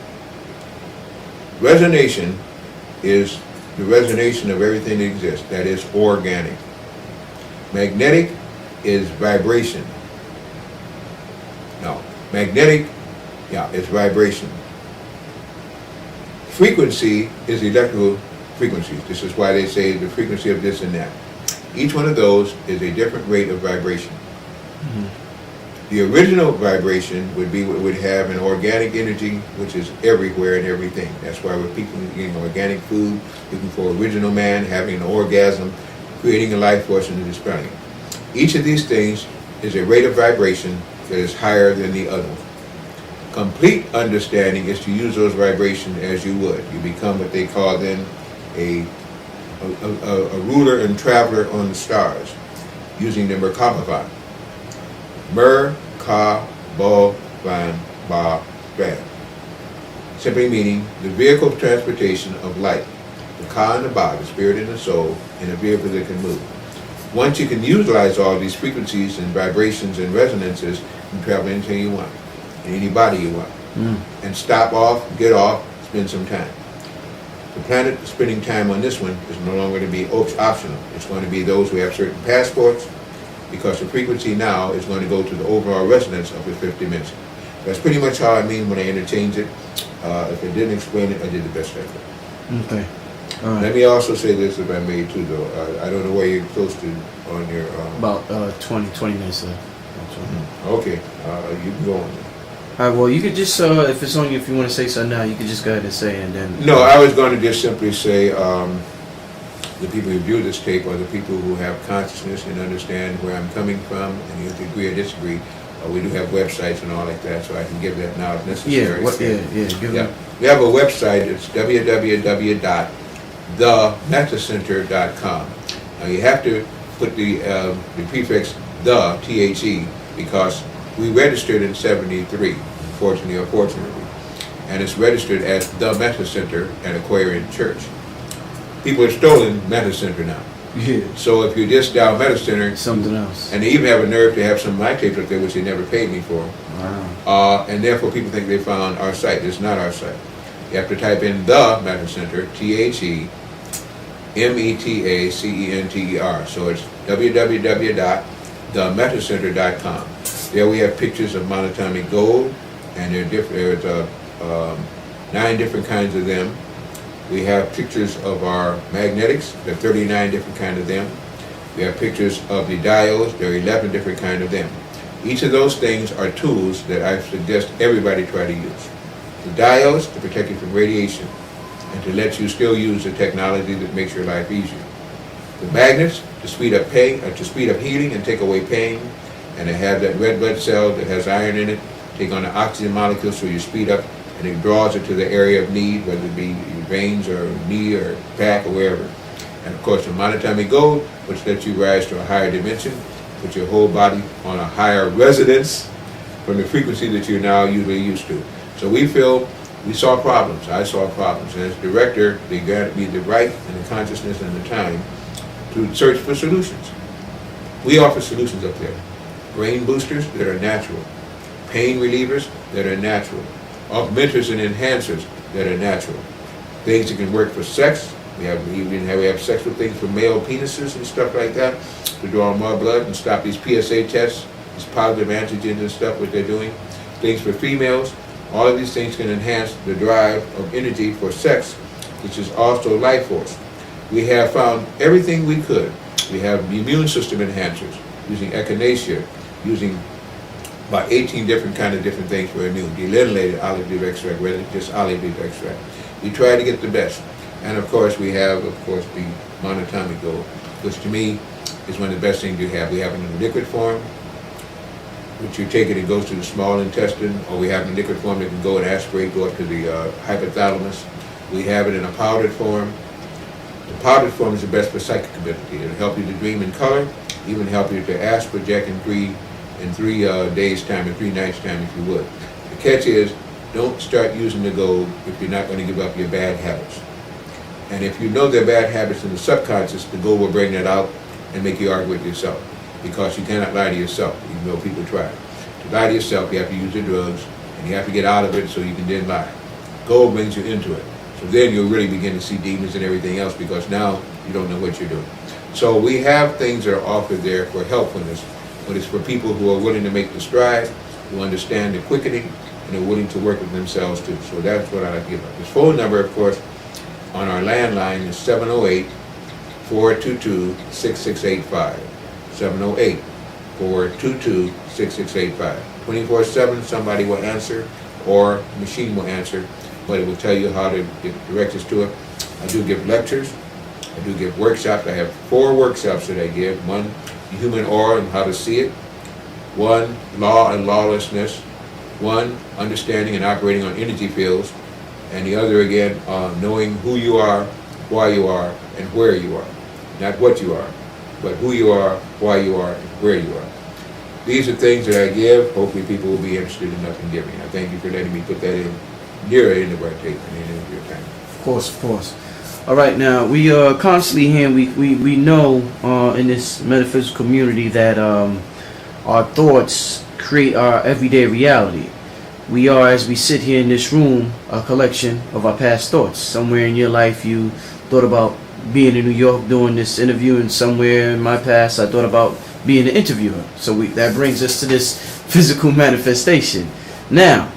Resonation is the resonation of everything that exists, that is organic. Magnetic is vibration. No, magnetic, it's vibration. Frequency is electrical frequencies. This is why they say the frequency of this and that. Each one of those is a different rate of vibration. The original vibration would be what would have an organic energy, which is everywhere and everything. That's why we're people eating organic food, looking for original man, having an orgasm, creating a life force into this planet. Each of these things is a rate of vibration that is higher than the other. Complete understanding is to use those vibrations as you would. You become what they call then a ruler and traveler on the stars, using the Merkaba. Mer-ka-bo-van-ba-van. Simply meaning the vehicle of transportation of light. The Ka and the Ba, the spirit and the soul, in a vehicle that can move. Once you can utilize all these frequencies and vibrations and resonances, you can travel anything you want, and anybody you want. And stop off, get off, spend some time. The planet spending time on this one is no longer to be optional. It's going to be those who have certain passports, because the frequency now is going to go to the overall resonance of the fifth dimension. That's pretty much how I mean when I interchange it. If I didn't explain it, I did the best I could. Okay. All right. Let me also say this, if I may too, though. I don't know where you're close to on your... About 20 minutes left. Okay. You can go on there. All right, well, you could just, if it's on you, if you want to say something now, you could just go ahead and say it, and then... No, I was going to just simply say the people who view this tape are the people who have consciousness and understand where I'm coming from, and you agree or disagree. We do have websites and all like that, so I can give that now if necessary. Give them. We have a website. It's www.themetacenter.com. Now you have to put the prefix the, THE, because We registered in 73, fortunately or fortunately, and it's registered as the Metacenter and Aquarian Church. People have stolen Metacenter now. Yeah. So if you just dial Metacenter, Something else. and they even have a nerve to have some of my tapes up there, which they never paid me for. Wow. And therefore people think they found our site. It's not our site. You have to type in the Metacenter, TheMetacenter. So it's www.themetacenter.com. There we have pictures of monatomic gold, and there's 9 different kinds of them. We have pictures of our magnetics. There are 39 different kinds of them. We have pictures of the diodes. There are 11 different kinds of them. Each of those things are tools that I suggest everybody try to use. The diodes to protect you from radiation and to let you still use the technology that makes your life easier. The magnets to speed up pain, to speed up healing and take away pain, and to have that red blood cell that has iron in it take on the oxygen molecules so you speed up and it draws it to the area of need, whether it be your veins or knee or back or wherever. And of course the monatomic gold, which lets you rise to a higher dimension, put your whole body on a higher resonance from the frequency that you're now usually used to. So we saw problems. I saw problems. And as director, they granted me the right and the consciousness and the time to search for solutions. We offer solutions up there. Brain boosters that are natural. Pain relievers that are natural. Augmenters and enhancers that are natural. Things that can work for sex. We have sexual things for male penises and stuff like that to draw more blood and stop these PSA tests, these positive antigens and stuff, what they're doing. Things for females. All of these things can enhance the drive of energy for sex, which is also life force. We have found everything we could. We have immune system enhancers using echinacea, using about 18 different things for immune. Delineated olive leaf extract, rather than just olive leaf extract. We try to get the best. And of course we have, the monatomic gold, which to me is one of the best things you have. We have it in a liquid form, which you take it, it goes to the small intestine, or we have it in liquid form that can go and aspirate, go up to the hypothalamus. We have it in a powdered form. The powdered form is the best for psychic ability. It'll help you to dream in color, even help you to astral project in three days' time, in 3 nights' time, if you would. The catch is, don't start using the gold if you're not going to give up your bad habits. And if you know they're bad habits in the subconscious, the gold will bring that out and make you argue with yourself. Because you cannot lie to yourself, even though people try. To lie to yourself, you have to use the drugs, and you have to get out of it so you can then lie. Gold brings you into it. So then you'll really begin to see demons and everything else, because now you don't know what you're doing. So we have things that are offered there for helpfulness, but it's for people who are willing to make the stride, who understand the quickening, and are willing to work with themselves too. So that's what I like to give up. His phone number, of course, on our landline is 708-422-6685. 708-422-6685. 24/7, somebody will answer, or the machine will answer, but it will tell you how to get directions to it. I do give lectures. I do give workshops. I have 4 workshops that I give. 1, the human aura and how to see it. 1, law and lawlessness. 1, understanding and operating on energy fields. And the other, again, knowing who you are, why you are, and where you are. Not what you are, but who you are, why you are, and where you are. These are things that I give. Hopefully people will be interested enough in giving. I thank you for letting me put that in near the end of our tape and the end of your time. Of course. All right, now we are constantly here. We know in this metaphysical community that our thoughts create our everyday reality. We are, as we sit here in this room, a collection of our past thoughts. Somewhere in your life you thought about being in New York doing this interview, and somewhere in my past I thought about being an interviewer. So that brings us to this physical manifestation. Now,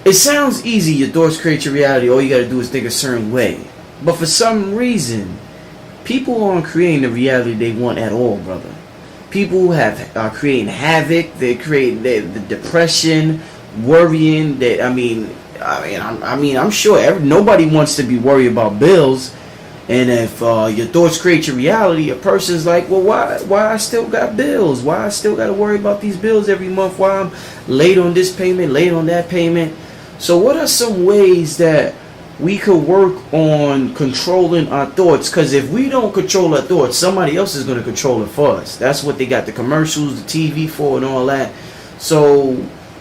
it sounds easy, your thoughts create your reality, all you gotta do is think a certain way. But for some reason, people aren't creating the reality they want at all, brother. People are creating havoc. They're creating the depression, worrying. I'm sure nobody wants to be worried about bills. And if your thoughts create your reality, a person's like, well, why I still got bills? Why I still got to worry about these bills every month? Why I'm late on this payment, late on that payment? So what are some ways that we could work on controlling our thoughts, because if we don't control our thoughts, somebody else is going to control it for us. That's what they got the commercials, the TV for, and all that. So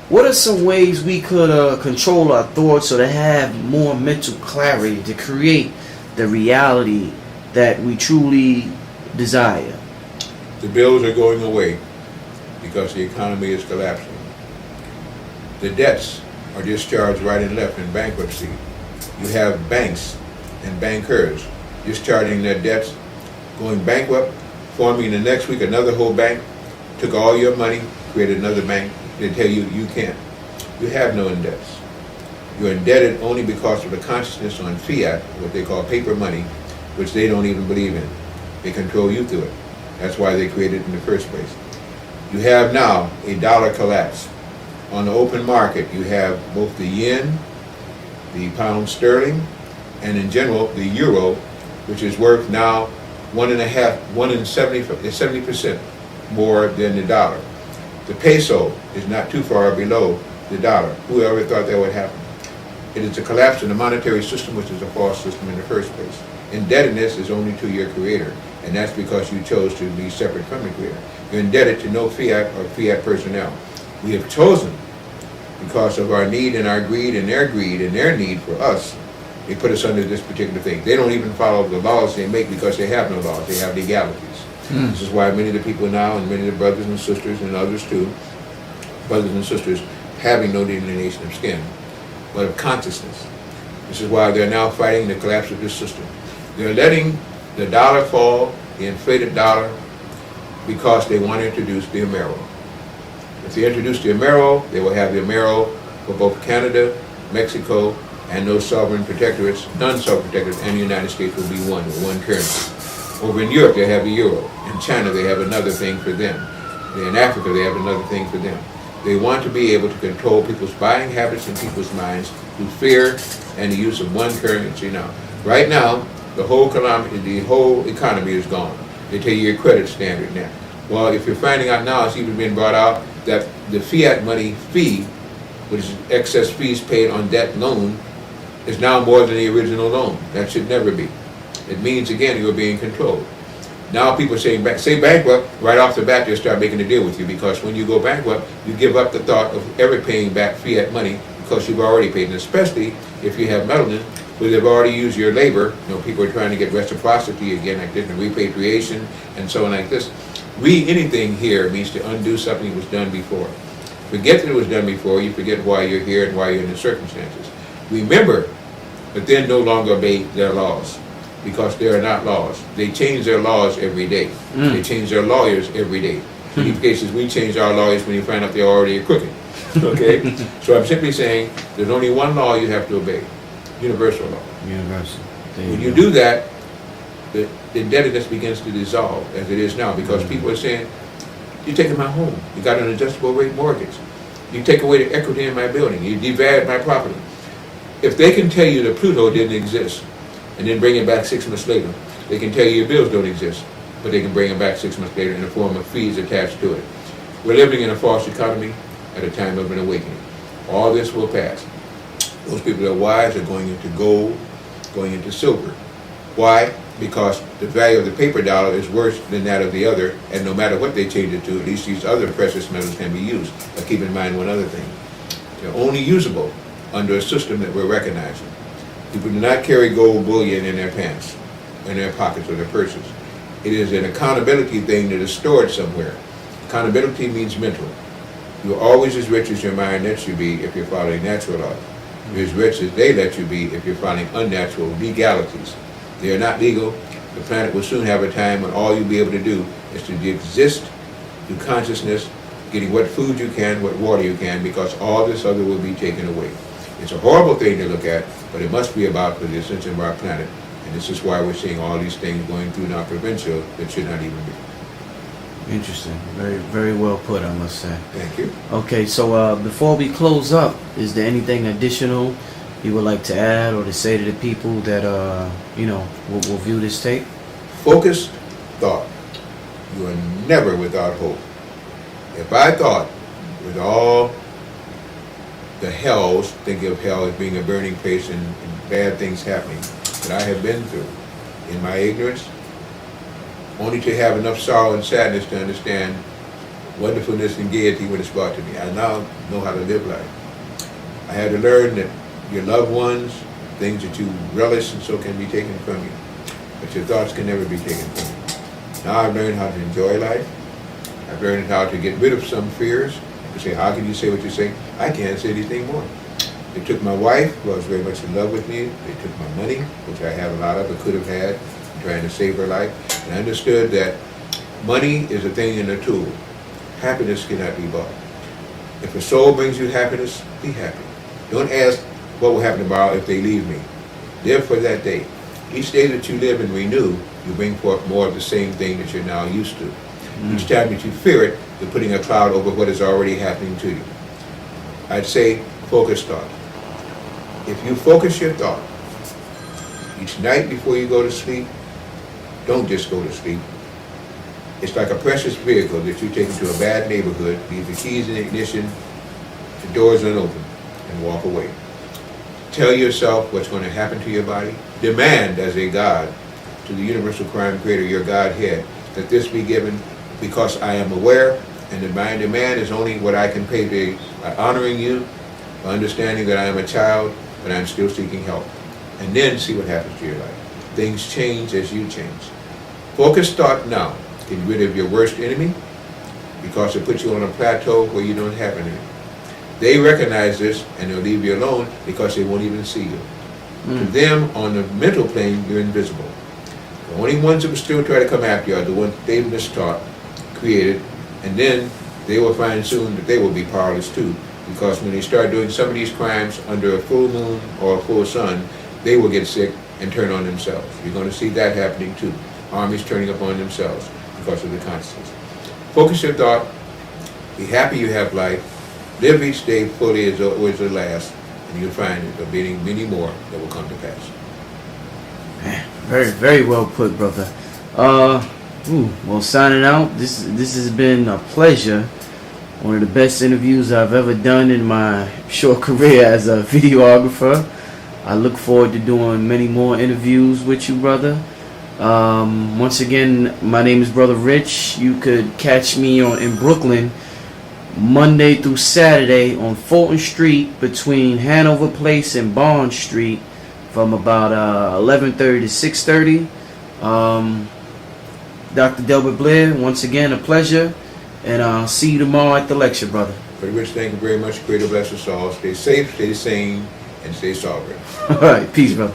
what are some ways we could control our thoughts or to have more mental clarity to create the reality that we truly desire? The bills are going away because the economy is collapsing. The debts are discharged right and left in bankruptcy. You have banks and bankers discharging their debts, going bankrupt, forming the next week another whole bank, took all your money, created another bank. They tell you you can't. You have no indebts. You're indebted only because of the consciousness on fiat, what they call paper money, which they don't even believe in. They control you through it. That's why they created it in the first place. You have now a dollar collapse. On the open market, you have both the yen, the pound sterling, and in general, the euro, which is worth now 70% more than the dollar. The peso is not too far below the dollar. Whoever thought that would happen? It is a collapse in the monetary system, which is a false system in the first place. Indebtedness is only to your creator, and that's because you chose to be separate from the creator. You're indebted to no fiat or fiat personnel. We have chosen, because of our need and our greed and their need for us, they put us under this particular thing. They don't even follow the laws they make because they have no laws. They have legalities. This is why many of the people now, and many of the brothers and sisters, and others too, brothers and sisters, having no delineation of skin, but of consciousness. This is why they're now fighting the collapse of this system. They're letting the dollar fall, the inflated dollar, because they want to introduce the Amero. If they introduce the Amero, they will have the Amero for both Canada, Mexico, and those sovereign protectorates, non-sovereign protectorates, and the United States will be one, with one currency. Over in Europe, they have the euro. In China, they have another thing for them. In Africa, they have another thing for them. They want to be able to control people's buying habits and people's minds through fear and the use of one currency now. Right now, the whole economy is gone. They tell you your credit standard now. Well, if you're finding out now, it's even been brought out that the fiat money fee, which is excess fees paid on debt loan, is now more than the original loan. That should never be. It means, again, you're being controlled. Now people say bankrupt, right off the bat they'll start making a deal with you, because when you go bankrupt, you give up the thought of ever paying back fiat money because you've already paid, and especially if you have melanin, where they've already used your labor. You know, people are trying to get reciprocity again, like this, and repatriation, and so on like this. Anything here means to undo something that was done before. Forget that it was done before, you forget why you're here and why you're in the circumstances. Remember, but then no longer obey their laws, because they are not laws. They change their laws every day. They change their lawyers every day. In these cases, we change our lawyers when you find out they're already crooked. Okay? So I'm simply saying there's only one law you have to obey. Universal law. Universal. When you do that, the indebtedness begins to dissolve, as it is now, because people are saying, you're taking my home. You got an adjustable rate mortgage. You take away the equity in my building. You devalue my property. If they can tell you that Pluto didn't exist, and then bring it back 6 months later, they can tell you your bills don't exist, but they can bring it back 6 months later in the form of fees attached to it. We're living in a false economy at a time of an awakening. All this will pass. Those people that are wise are going into gold, going into silver. Why? Because the value of the paper dollar is worse than that of the other, and no matter what they change it to, at least these other precious metals can be used. But keep in mind one other thing. They're only usable under a system that we're recognizing. People do not carry gold bullion in their pants, in their pockets or their purses. It is an accountability thing that is stored somewhere. Accountability means mental. You're always as rich as your mind lets you be if you're following natural law. You're as rich as they let you be if you're following unnatural legalities. They are not legal. The planet will soon have a time when all you'll be able to do is to exist through consciousness, getting what food you can, what water you can, because all this other will be taken away. It's a horrible thing to look at, but it must be about for the ascension of our planet. And this is why we're seeing all these things going through now provincial that should not even be. Interesting. Very, very well put, I must say. Thank you. Okay, so before we close up, is there anything additional you would like to add or to say to the people that, will view this tape? Focused thought. You are never without hope. If I thought with all the hells, thinking of hell as being a burning place and bad things happening, that I have been through in my ignorance, only to have enough sorrow and sadness to understand wonderfulness and gaiety when it's brought to me. I now know how to live life. I had to learn that your loved ones, things that you relish and so can be taken from you, but your thoughts can never be taken from you. Now I've learned how to enjoy life. I've learned how to get rid of some fears. You say, how can you say what you say? I can't say anything more. They took my wife, who was very much in love with me. They took my money, which I have a lot of, but could have had, trying to save her life. And I understood that money is a thing and a tool. Happiness cannot be bought. If a soul brings you happiness, be happy. Don't ask what will happen tomorrow if they leave me. Live for that day. Each day that you live and renew, you bring forth more of the same thing that you're now used to. Each time that you fear it, you're putting a cloud over what is already happening to you. I'd say focus thought. If you focus your thought, each night before you go to sleep, don't just go to sleep. It's like a precious vehicle that you take into a bad neighborhood, leave the keys in the ignition, the doors unopened, and walk away. Tell yourself what's going to happen to your body. Demand as a God to the universal crime creator, your Godhead, that this be given because I am aware, and my demand is only what I can pay by honoring you, by understanding that I am a child, but I'm still seeking help. And then see what happens to your life. Things change as you change. Focus thought now. Get rid of your worst enemy, because it puts you on a plateau where you don't have an enemy. They recognize this and they'll leave you alone because they won't even see you. To them, on the mental plane, you're invisible. The only ones that will still try to come after you are the ones they've mistaught, created, and then they will find soon that they will be powerless too, because when they start doing some of these crimes under a full moon or a full sun, they will get sick and turn on themselves. You're going to see that happening too. Armies turning upon themselves because of the consciousness. Focus your thought. Be happy you have life. Live each day fully as though it was the last, and you'll find that there'll be many more that will come to pass. Man, very, very well put, brother. Well, signing out. This has been a pleasure. One of the best interviews I've ever done in my short career as a videographer. I look forward to doing many more interviews with you, brother. Once again, my name is Brother Rich. You could catch me in Brooklyn Monday through Saturday on Fulton Street between Hanover Place and Bond Street from about 11:30 to 6:30. Dr. Delbert Blair, once again, a pleasure, and I'll see you tomorrow at the lecture, brother. Brother Rich, thank you very much. Creator bless us all. Stay safe, stay sane, and stay sovereign. All right, peace, brother.